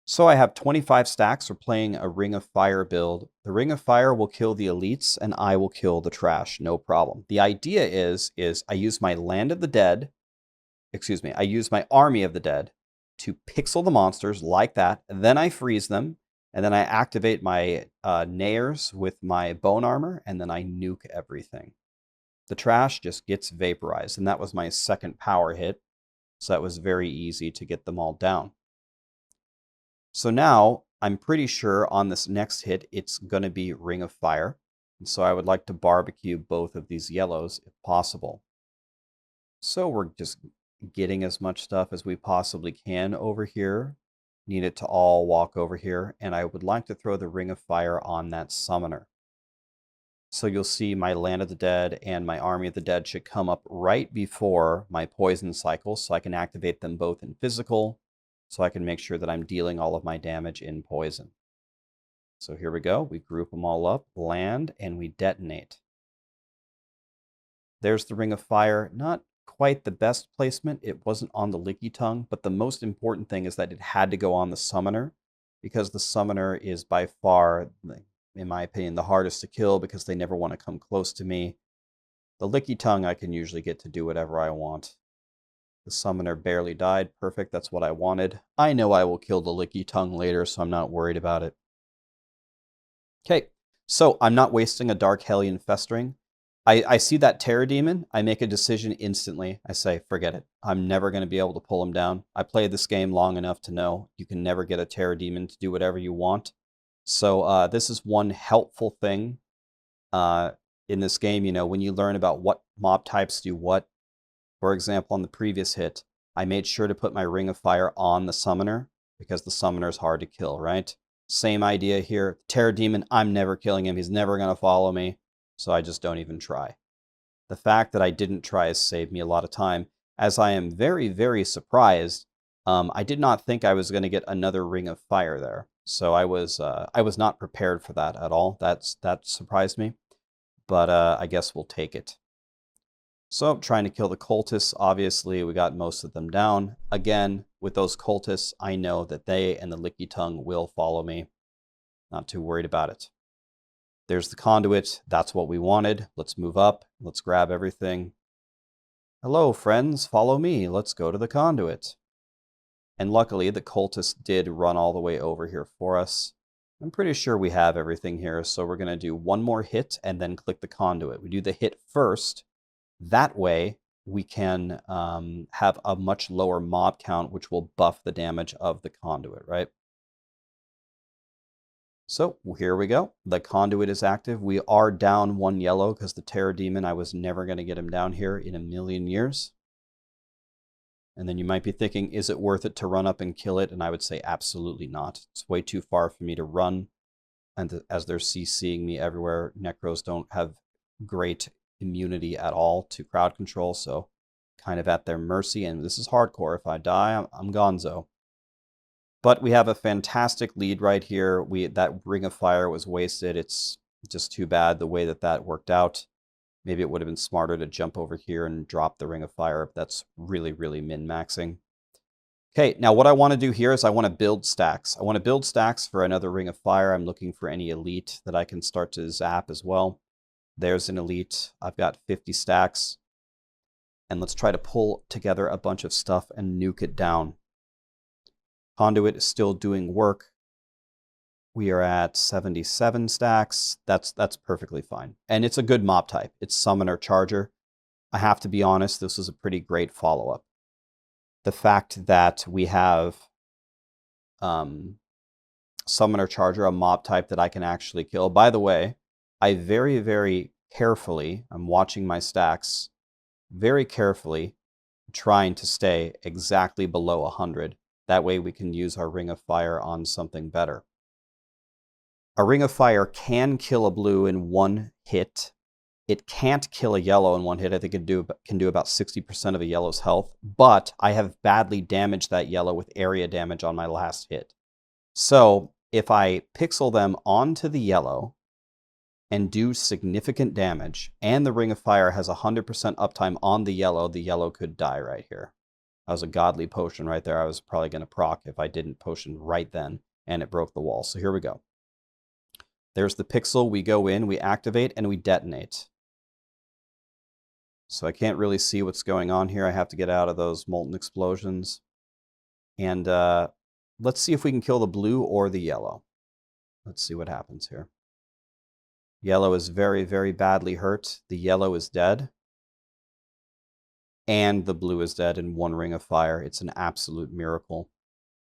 So I have 25 stacks for playing a Ring of Fire build. The Ring of Fire will kill the elites and I will kill the trash, no problem. The idea is I use my Land of the Dead, I use my Army of the Dead to pixel the monsters like that. Then I freeze them and then I activate my Nairs with my Bone Armor and then I nuke everything. The trash just gets vaporized, and that was my second power hit, so that was very easy to get them all down. So now, I'm pretty sure on this next hit, it's going to be Ring of Fire, and so I would like to barbecue both of these yellows if possible. So we're just getting as much stuff as we possibly can over here. Need it to all walk over here, and I would like to throw the Ring of Fire on that summoner. So you'll see my Land of the Dead and my Army of the Dead should come up right before my poison cycle, so I can activate them both in physical, so I can make sure that I'm dealing all of my damage in poison. So here we go. We group them all up, land, and we detonate. There's the Ring of Fire. Not quite the best placement. It wasn't on the Licky Tongue, but the most important thing is that it had to go on the summoner, because the summoner is by far, in my opinion, the hardest to kill because they never want to come close to me. The Licky Tongue I can usually get to do whatever I want. The summoner barely died. Perfect, that's what I wanted. I know I will kill the Licky Tongue later, so I'm not worried about it. Okay, so I'm not wasting a Dark Hellion Festering. I see that Terror Demon, I make a decision instantly. I say, forget it. I'm never going to be able to pull him down. I played this game long enough to know you can never get a Terror Demon to do whatever you want. So this is one helpful thing in this game, you know, when you learn about what mob types do what. For example, on the previous hit, I made sure to put my Ring of Fire on the summoner because the summoner is hard to kill, right? Same idea here. Terror Demon, I'm never killing him. He's never going to follow me, so I just don't even try. The fact that I didn't try has saved me a lot of time, as I am very, very surprised. I did not think I was going to get another Ring of Fire there. So I was not prepared for that at all. That surprised me, but I guess we'll take it. So trying to kill the cultists, obviously we got most of them down. Again, with those cultists, I know that they and the Licky Tongue will follow me. Not too worried about it. There's the conduit. That's what we wanted. Let's move up. Let's grab everything. Hello, friends. Follow me. Let's go to the conduit. And luckily, the cultists did run all the way over here for us. I'm pretty sure we have everything here, so we're going to do one more hit and then click the conduit. We do the hit first. That way, we can have a much lower mob count, which will buff the damage of the conduit, right? So here we go. The conduit is active. We are down one yellow because the Terror Demon, I was never going to get him down here in a million years. And then you might be thinking, is it worth it to run up and kill it? And I would say absolutely not. It's way too far for me to run. And as they're CCing me everywhere, Necros don't have great immunity at all to crowd control, so kind of at their mercy. And this is hardcore. If I die, I'm gonzo. But we have a fantastic lead right here. That Ring of Fire was wasted. It's just too bad the way that worked out. Maybe it would have been smarter to jump over here and drop the Ring of Fire. That's really, really min-maxing. Okay, now what I want to do here is I want to build stacks. I want to build stacks for another Ring of Fire. I'm looking for any elite that I can start to zap as well. There's an elite. I've got 50 stacks. And let's try to pull together a bunch of stuff and nuke it down. Conduit is still doing work. We are at 77 stacks. That's perfectly fine. And it's a good mob type. It's Summoner Charger. I have to be honest, this is a pretty great follow-up. The fact that we have Summoner Charger, a mob type that I can actually kill. By the way, I very, very carefully, I'm watching my stacks, very carefully trying to stay exactly below 100. That way we can use our Ring of Fire on something better. A Ring of Fire can kill a blue in one hit. It can't kill a yellow in one hit. I think it can do about 60% of a yellow's health, but I have badly damaged that yellow with area damage on my last hit. So if I pixel them onto the yellow and do significant damage, and the Ring of Fire has 100% uptime on the yellow could die right here. That was a godly potion right there. I was probably going to proc if I didn't potion right then, and it broke the wall. So here we go. There's the pixel. We go in, we activate, and we detonate. So I can't really see what's going on here. I have to get out of those molten explosions. And let's see if we can kill the blue or the yellow. Let's see what happens here. Yellow is very, very badly hurt. The yellow is dead. And the blue is dead in one Ring of Fire. It's an absolute miracle.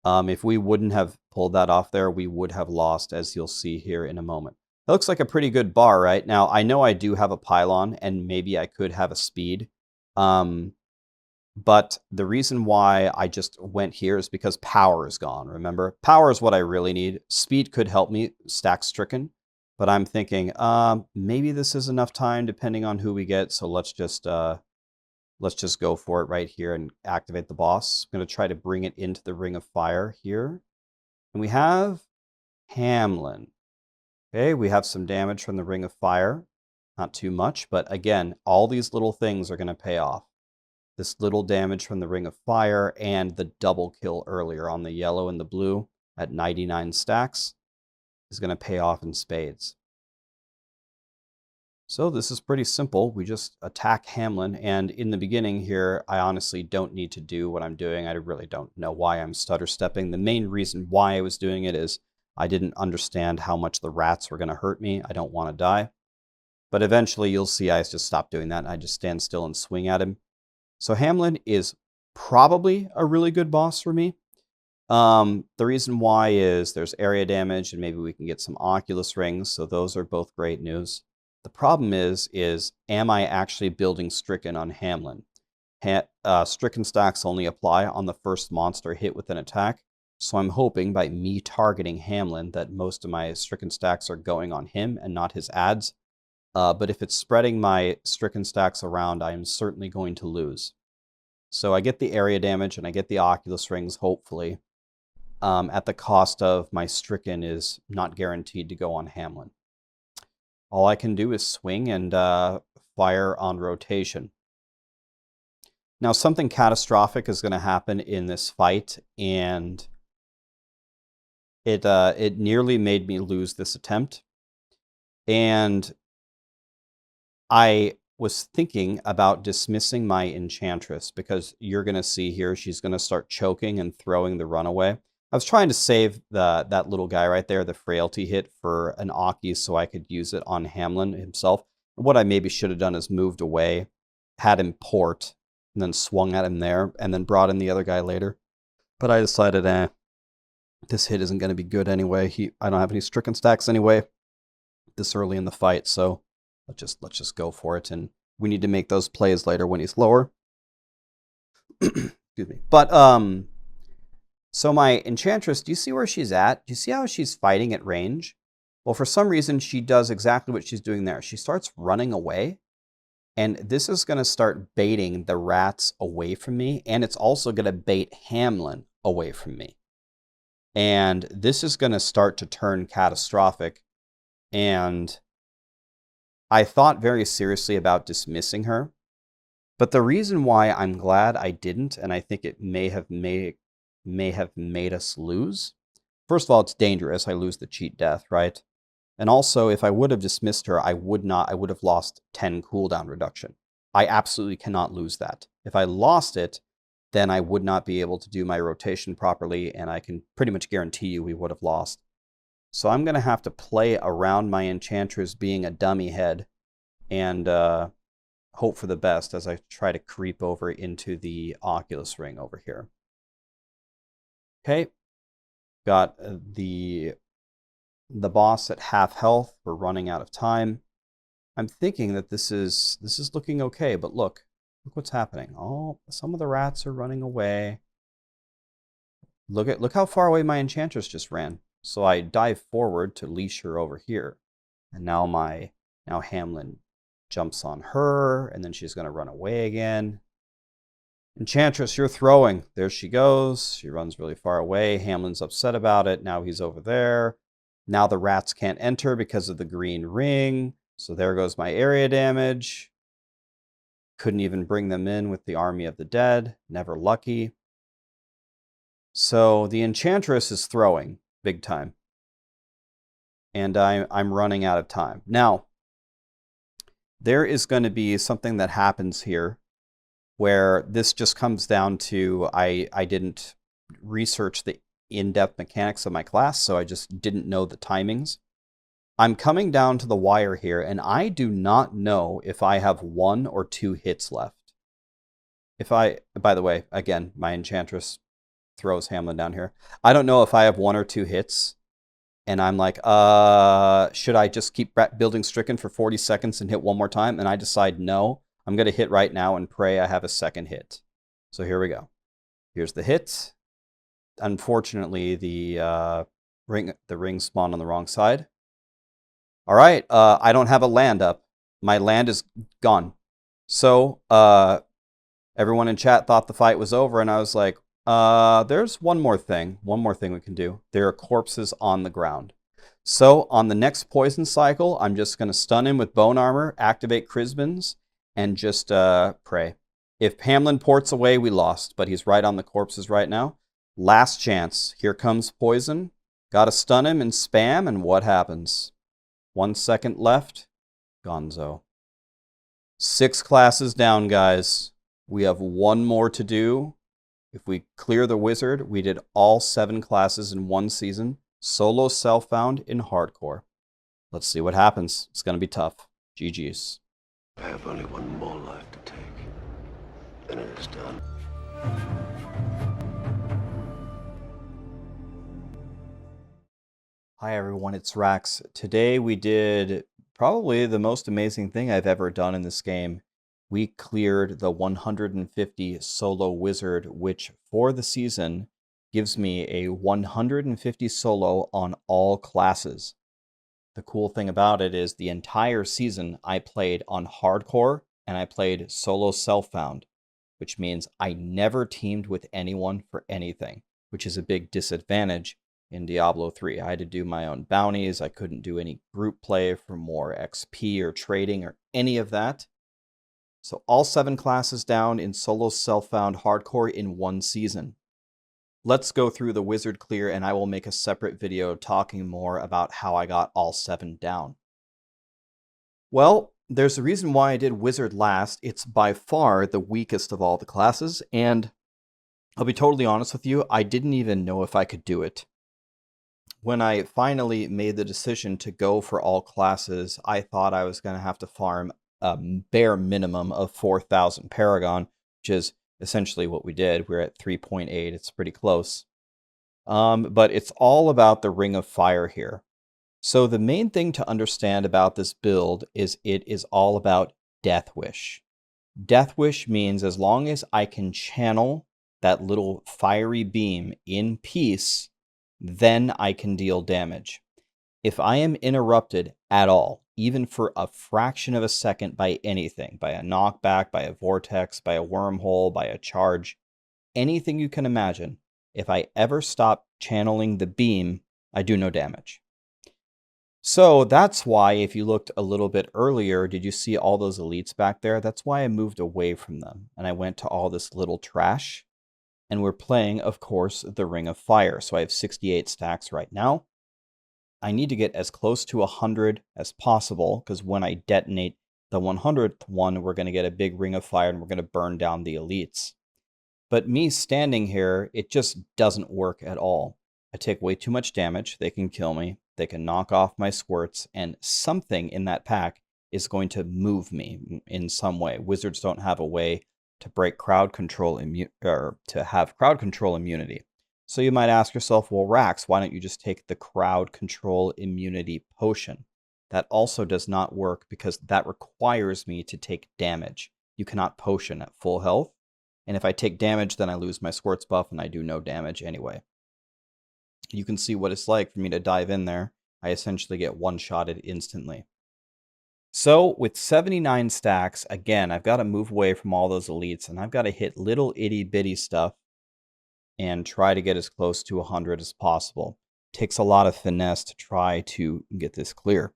If we wouldn't have pulled that off there, we would have lost, as you'll see here in a moment. It looks like a pretty good bar, right? Now, I know I do have a pylon, and maybe I could have a speed. But the reason why I just went here is because power is gone, remember? Power is what I really need. Speed could help me stack Stricken, but I'm thinking, maybe this is enough time depending on who we get, so let's just go for it right here and activate the boss. I'm going to try to bring it into the Ring of Fire here. And we have Hamlin. Okay, we have some damage from the Ring of Fire. Not too much, but again, all these little things are going to pay off. This little damage from the Ring of Fire and the double kill earlier on the yellow and the blue at 99 stacks is going to pay off in spades. So this is pretty simple. We just attack Hamlin, and in the beginning here, I honestly don't need to do what I'm doing. I really don't know why I'm stutter stepping. The main reason why I was doing it is I didn't understand how much the rats were going to hurt me. I don't want to die. But eventually you'll see I just stop doing that, and I just stand still and swing at him. So Hamlin is probably a really good boss for me. The reason why is there's area damage, and maybe we can get some Oculus rings, so those are both great news. The problem is am I actually building Stricken on Hamlin? Stricken stacks only apply on the first monster hit with an attack, so I'm hoping by me targeting Hamlin that most of my Stricken stacks are going on him and not his adds. But if it's spreading my Stricken stacks around, I am certainly going to lose. So I get the area damage and I get the Oculus rings, hopefully, at the cost of my Stricken is not guaranteed to go on Hamlin. All I can do is swing and fire on rotation. Now, something catastrophic is going to happen in this fight, and it nearly made me lose this attempt. And I was thinking about dismissing my Enchantress, because you're going to see here she's going to start choking and throwing the runaway. I was trying to save that little guy right there, the frailty hit, for an Aki so I could use it on Hamlin himself. What I maybe should have done is moved away, had him port, and then swung at him there, and then brought in the other guy later. But I decided, this hit isn't going to be good anyway. I don't have any Stricken stacks anyway this early in the fight, so let's just go for it. And we need to make those plays later when he's lower. Excuse me. But so my Enchantress, do you see where she's at? Do you see how she's fighting at range? Well, for some reason, she does exactly what she's doing there. She starts running away, and this is going to start baiting the rats away from me, and it's also going to bait Hamlin away from me. And this is going to start to turn catastrophic, and I thought very seriously about dismissing her. But the reason why I'm glad I didn't, and I think it may have made us lose. First of all, it's dangerous. I lose the cheat death, right? And also, if I would have dismissed her, I would have lost 10 cooldown reduction. I absolutely cannot lose that. If I lost it, then I would not be able to do my rotation properly, and I can pretty much guarantee you we would have lost. So I'm going to have to play around my Enchantress being a dummy head and hope for the best as I try to creep over into the Oculus Ring over here. Okay, got the boss at half health. We're running out of time. I'm thinking that this is looking okay, but look what's happening. Oh, some of the rats are running away. Look how far away my Enchantress just ran. So I dive forward to leash her over here. And now Hamlin jumps on her, and then she's going to run away again. Enchantress, you're throwing. There she goes. She runs really far away. Hamlin's upset about it. Now he's over there. Now the rats can't enter because of the green ring. So there goes my area damage. Couldn't even bring them in with the Army of the Dead. Never lucky. So the Enchantress is throwing big time. And I'm running out of time. Now, there is going to be something that happens here where this just comes down to I didn't research the in-depth mechanics of my class, so I just didn't know the timings. I'm coming down to the wire here, and I do not know if I have 1 or 2 hits left. By the way, again, my Enchantress throws Hamlin down here. I don't know if I have 1 or 2 hits, and I'm like, should I just keep building Stricken for 40 seconds and hit 1 more time? And I decide no. I'm going to hit right now and pray I have a second hit. So here we go. Here's the hit. Unfortunately, the ring spawned on the wrong side. All right, I don't have a land up. My land is gone. So everyone in chat thought the fight was over, and I was like, there's one more thing we can do. There are corpses on the ground. So on the next poison cycle, I'm just going to stun him with bone armor, activate Chrisbins, and just pray. If Hamlin ports away, we lost, but he's right on the corpses right now. Last chance. Here comes poison. Gotta stun him and spam, and what happens? 1 second left. Gonzo. 6 classes down, guys. We have 1 more to do. If we clear the wizard, we did all 7 classes in 1 season. Solo self-found in hardcore. Let's see what happens. It's going to be tough. GG's. I have only 1 more life to take. Then it is done. Hi everyone, it's RAXX. Today we did probably the most amazing thing I've ever done in this game. We cleared the 150 solo wizard, which for the season gives me a 150 solo on all classes. The cool thing about it is the entire season I played on hardcore and I played solo self-found, which means I never teamed with anyone for anything, which is a big disadvantage in Diablo 3. I had to do my own bounties. I couldn't do any group play for more XP or trading or any of that. So all 7 classes down in solo self-found hardcore in 1 season. Let's go through the wizard clear, and I will make a separate video talking more about how I got all 7 down. Well, there's a reason why I did wizard last. It's by far the weakest of all the classes, and I'll be totally honest with you, I didn't even know if I could do it. When I finally made the decision to go for all classes, I thought I was going to have to farm a bare minimum of 4,000 Paragon, which is essentially what we did. We're at 3.8. It's pretty close. But it's all about the Ring of Fire here. So the main thing to understand about this build is it is all about Death Wish. Death Wish means as long as I can channel that little fiery beam in peace, then I can deal damage. If I am interrupted at all, even for a fraction of a second by anything, by a knockback, by a vortex, by a wormhole, by a charge, anything you can imagine, if I ever stop channeling the beam, I do no damage. So that's why, if you looked a little bit earlier, did you see all those elites back there? That's why I moved away from them, and I went to all this little trash. And we're playing, of course, the Ring of Fire. So I have 68 stacks right now. I need to get as close to 100 as possible, because when I detonate the 100th one, we're going to get a big ring of fire and we're going to burn down the elites. But me standing here, it just doesn't work at all. I take way too much damage. They can kill me. They can knock off my squirts, and something in that pack is going to move me in some way. Wizards don't have a way to break crowd control or to have crowd control immunity. So you might ask yourself, well, RAXX, why don't you just take the crowd control immunity potion? That also does not work because that requires me to take damage. You cannot potion at full health. And if I take damage, then I lose my squirts buff and I do no damage anyway. You can see what it's like for me to dive in there. I essentially get one-shotted instantly. So with 79 stacks, again, I've got to move away from all those elites and I've got to hit little itty-bitty stuff and try to get as close to 100 as possible. It takes a lot of finesse to try to get this clear.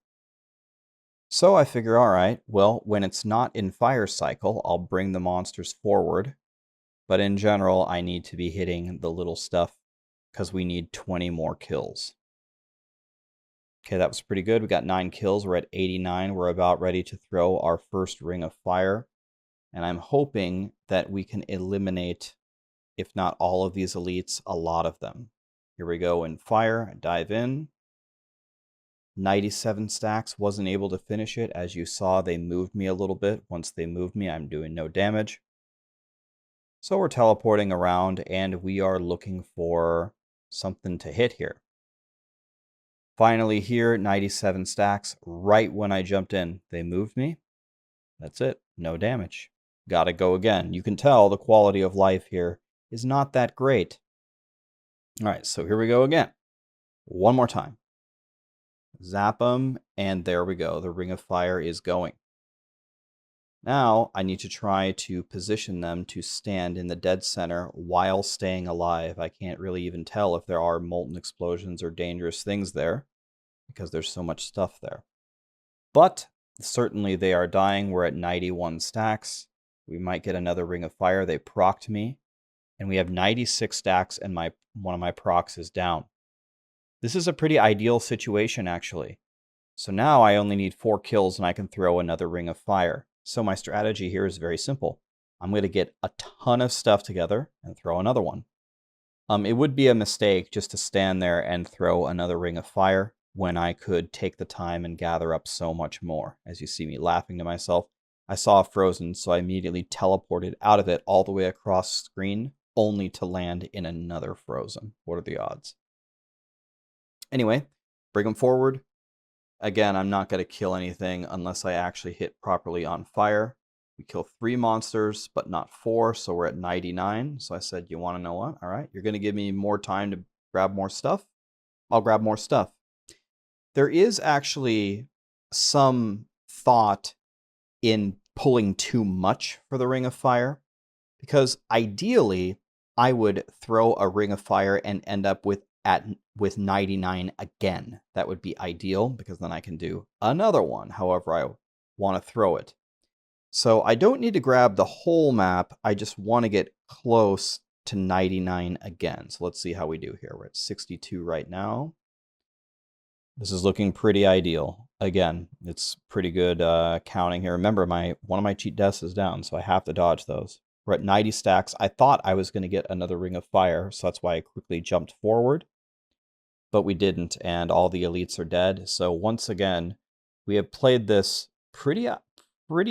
So I figure, all right, well, when it's not in fire cycle, I'll bring the monsters forward. But in general, I need to be hitting the little stuff because we need 20 more kills. Okay, that was pretty good. We got 9 kills. We're at 89. We're about ready to throw our first ring of fire. And I'm hoping that we can eliminate, if not all of these elites, a lot of them. Here we go in fire. Dive in. 97 stacks. Wasn't able to finish it. As you saw, they moved me a little bit. Once they moved me, I'm doing no damage. So we're teleporting around and we are looking for something to hit here. Finally here, 97 stacks. Right when I jumped in, they moved me. That's it. No damage. Gotta go again. You can tell the quality of life here is not that great. All right, so here we go again. One more time. Zap them, and there we go. The ring of fire is going. Now, I need to try to position them to stand in the dead center while staying alive. I can't really even tell if there are molten explosions or dangerous things there because there's so much stuff there. But certainly they are dying. We're at 91 stacks. We might get another ring of fire. They procced me. And we have 96 stacks and one of my procs is down. This is a pretty ideal situation, actually. So now I only need 4 kills and I can throw another ring of fire. So my strategy here is very simple. I'm going to get a ton of stuff together and throw another one. It would be a mistake just to stand there and throw another ring of fire when I could take the time and gather up so much more. As you see me laughing to myself, I saw a frozen, so I immediately teleported out of it all the way across screen, only to land in another frozen. What are the odds? Anyway, bring them forward. Again, I'm not going to kill anything unless I actually hit properly on fire. We kill 3 monsters, but not 4, so we're at 99. So I said, you want to know what? All right, you're going to give me more time to grab more stuff? I'll grab more stuff. There is actually some thought in pulling too much for the Ring of Fire, because ideally, I would throw a Ring of Fire and end up with 99 again. That would be ideal, because then I can do another one however I want to throw it. So I don't need to grab the whole map. I just want to get close to 99 again. So let's see how we do here. We're at 62 right now. This is looking pretty ideal. Again, it's pretty good counting here. Remember, one of my cheat deaths is down, so I have to dodge those. We're at 90 stacks. I thought I was going to get another Ring of Fire, so that's why I quickly jumped forward. But we didn't, and all the elites are dead. So once again, we have played this pretty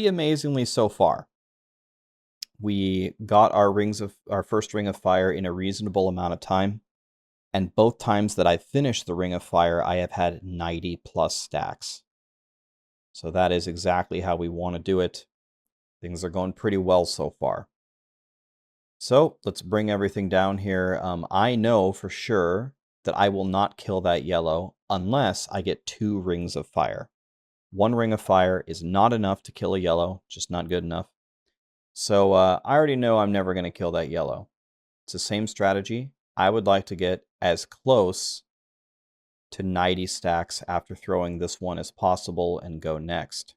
amazingly so far. We got our first Ring of Fire in a reasonable amount of time. And both times that I've finished the Ring of Fire, I have had 90 plus stacks. So that is exactly how we want to do it. Things are going pretty well so far. So let's bring everything down here. I know for sure that I will not kill that yellow unless I get 2 Rings of Fire. 1 Ring of Fire is not enough to kill a yellow, just not good enough. So I already know I'm never going to kill that yellow. It's the same strategy. I would like to get as close to 90 stacks after throwing this one as possible and go next.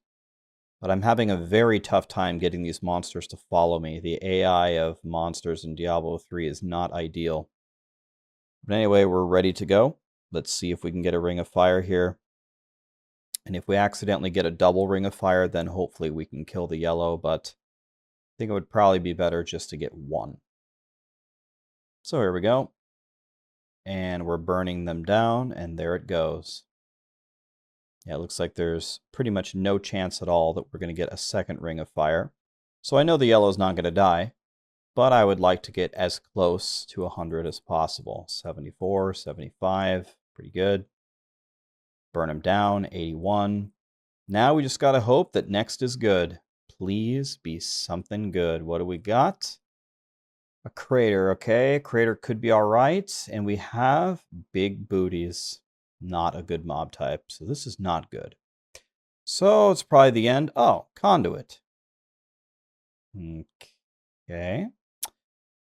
But I'm having a very tough time getting these monsters to follow me. The AI of monsters in Diablo 3 is not ideal. But anyway, we're ready to go. Let's see if we can get a Ring of Fire here. And if we accidentally get a double ring of fire, then hopefully we can kill the yellow, but I think it would probably be better just to get one. So here we go. And we're burning them down, and there it goes. Yeah, it looks like there's pretty much no chance at all that we're going to get a second ring of fire. So I know the yellow's not going to die, but I would like to get as close to 100 as possible. 74, 75, pretty good. Burn them down, 81. Now we just got to hope that next is good. Please be something good. What do we got? A crater, okay. Crater could be all right. And we have big booties. Not a good mob type, so this is not good. So it's probably the end. Oh, conduit. Okay.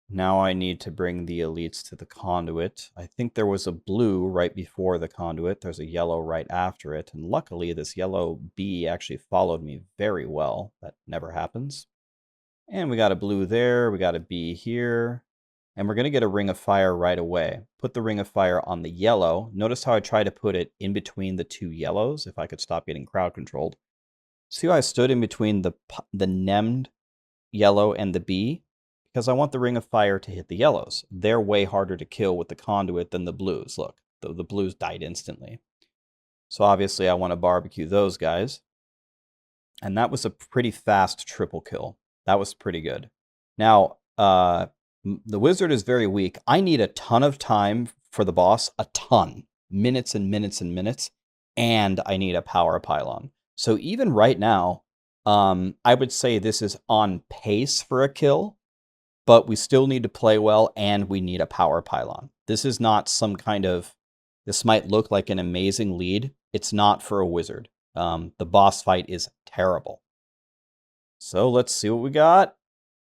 Now I need to bring the elites to the conduit. I think there was a blue right before the conduit. There's a yellow right after it. And luckily, this yellow bee actually followed me very well. That never happens. And we got a blue there. We got a bee here. And we're going to get a ring of fire right away. Put the ring of fire on the yellow. Notice how I try to put it in between the two yellows, if I could stop getting crowd controlled. See how I stood in between the nemmed yellow and the bee? Because I want the ring of fire to hit the yellows. They're way harder to kill with the conduit than the blues. Look, the blues died instantly. So obviously I want to barbecue those guys. And that was a pretty fast triple kill. That was pretty good. Now, the wizard is very weak. I need a ton of time for the boss, a ton. Minutes and minutes and minutes. And I need a power pylon. So even right now, I would say this is on pace for a kill. But we still need to play well, and we need a power pylon. This is not some kind of... This might look like an amazing lead. It's not for a wizard. The boss fight is terrible. So let's see what we got.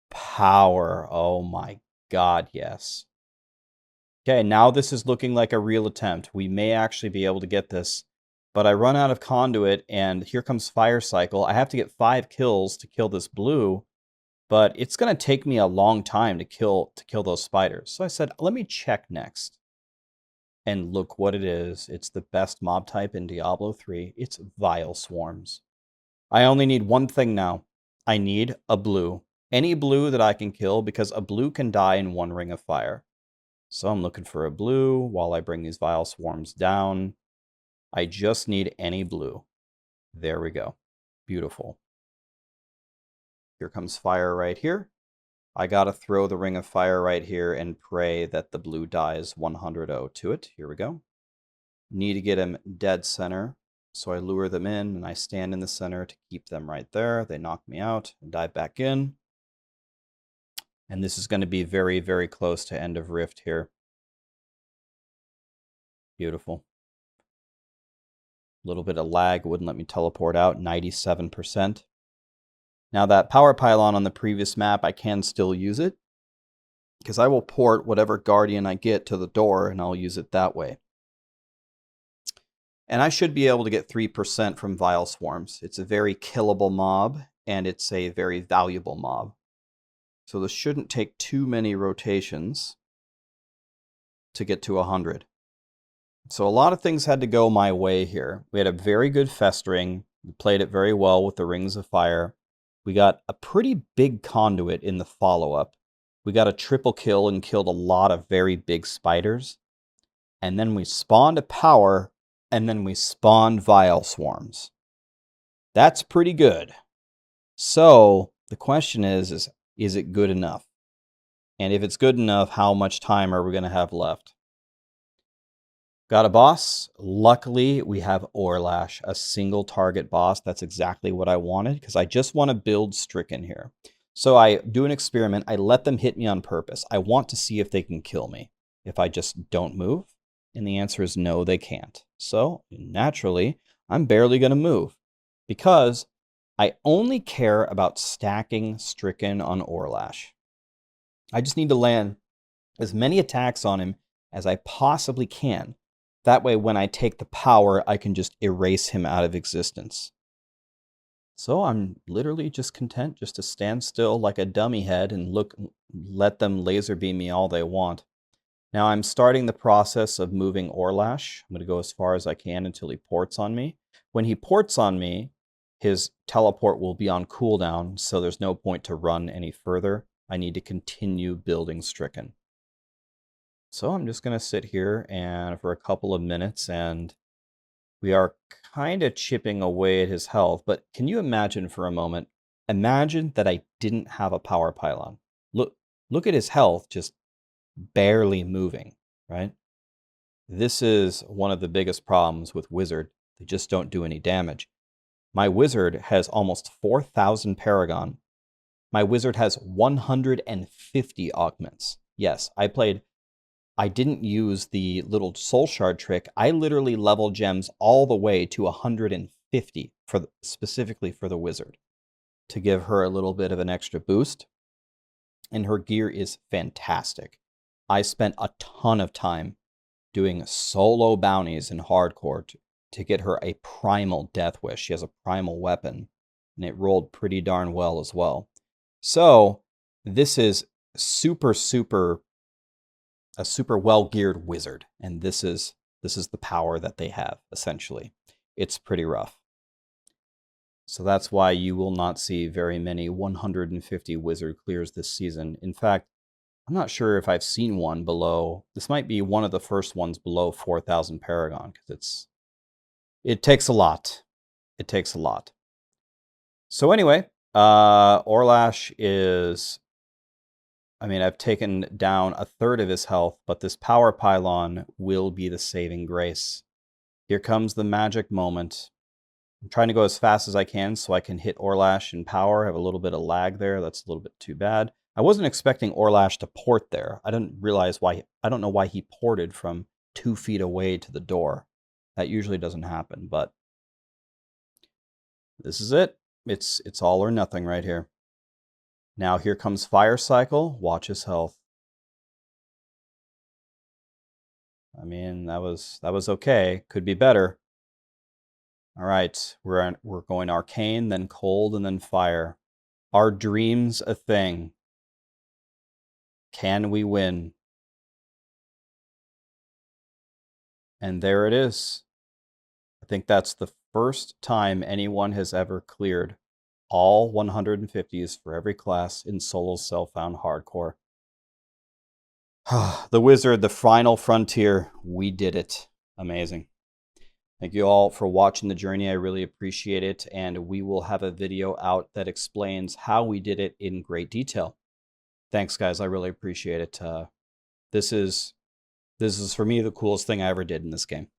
Power. Oh my god, yes. Okay, now this is looking like a real attempt. We may actually be able to get this. But I run out of conduit, and here comes fire cycle. I have to get 5 kills to kill this blue. But it's going to take me a long time to kill those spiders. So I said, let me check next. And look what it is. It's the best mob type in Diablo 3. It's Vile Swarms. I only need one thing now. I need a blue. Any blue that I can kill, because a blue can die in 1 ring of fire. So I'm looking for a blue while I bring these Vile Swarms down. I just need any blue. There we go. Beautiful. Here comes fire right here. I gotta throw the ring of fire right here and pray that the blue dies 100-0 to it. Here we go. Need to get him dead center. So I lure them in and I stand in the center to keep them right there. They knock me out and dive back in. And this is going to be very, very close to end of Rift here. Beautiful. A little bit of lag wouldn't let me teleport out. 97%. Now that power pylon on the previous map, I can still use it. Because I will port whatever guardian I get to the door and I'll use it that way. And I should be able to get 3% from Vile Swarms. It's a very killable mob, and it's a very valuable mob. So this shouldn't take too many rotations to get to 100. So a lot of things had to go my way here. We had a very good festering. We played it very well with the Rings of Fire. We got a pretty big conduit in the follow-up. We got a triple kill and killed a lot of very big spiders. And then we spawned a power, and then we spawned Vile Swarms. That's pretty good. So the question is it good enough? And if it's good enough, how much time are we going to have left? Got a boss. Luckily, we have Orlash, a single target boss. That's exactly what I wanted, because I just want to build Stricken here. So I do an experiment. I let them hit me on purpose. I want to see if they can kill me if I just don't move. And the answer is no, they can't. So naturally, I'm barely going to move, because I only care about stacking Stricken on Orlash. I just need to land as many attacks on him as I possibly can. That way, when I take the power, I can just erase him out of existence. So I'm literally just content just to stand still like a dummy head and let them laser beam me all they want. Now I'm starting the process of moving Orlash. I'm going to go as far as I can until he ports on me. When he ports on me, his teleport will be on cooldown, so there's no point to run any further. I need to continue building Stricken. So I'm just going to sit here and for a couple of minutes, and we are kind of chipping away at his health. But can you imagine for a moment, imagine that I didn't have a power pylon. Look at his health just barely moving, right? This is one of the biggest problems with Wizard. They just don't do any damage. My Wizard has almost 4,000 Paragon. My Wizard has 150 augments. Yes, I didn't use the little soul shard trick. I literally leveled gems all the way to 150 specifically for the Wizard to give her a little bit of an extra boost. And her gear is fantastic. I spent a ton of time doing solo bounties in hardcore to get her a primal death wish. She has a primal weapon, and it rolled pretty darn well as well. So this is a super well-geared Wizard, and this is the power that they have, essentially. It's pretty rough. So that's why you will not see very many 150 Wizard clears this season. In fact, I'm not sure if I've seen one below. This might be one of the first ones below 4,000 Paragon, because it takes a lot. It takes a lot. So anyway, Orlash is, I mean, I've taken down a third of his health, but this power pylon will be the saving grace. Here comes the magic moment. I'm trying to go as fast as I can so I can hit Orlash in power. I have a little bit of lag there. That's a little bit too bad. I wasn't expecting Orlash to port there. I didn't realize why. I don't know why he ported from 2 feet away to the door. That usually doesn't happen, but this is it. It's all or nothing right here. Now here comes Fire Cycle. Watch his health. I mean, that was okay. Could be better. All right, we're going Arcane, then Cold, and then Fire. Are dreams a thing? Can we win? And there it is. I think that's the first time anyone has ever cleared all 150s for every class in solo self-found hardcore. The Wizard, the final frontier. We did it. Amazing. Thank you all for watching the journey. I really appreciate it. And we will have a video out that explains how we did it in great detail. Thanks, guys. I really appreciate it. This is for me the coolest thing I ever did in this game.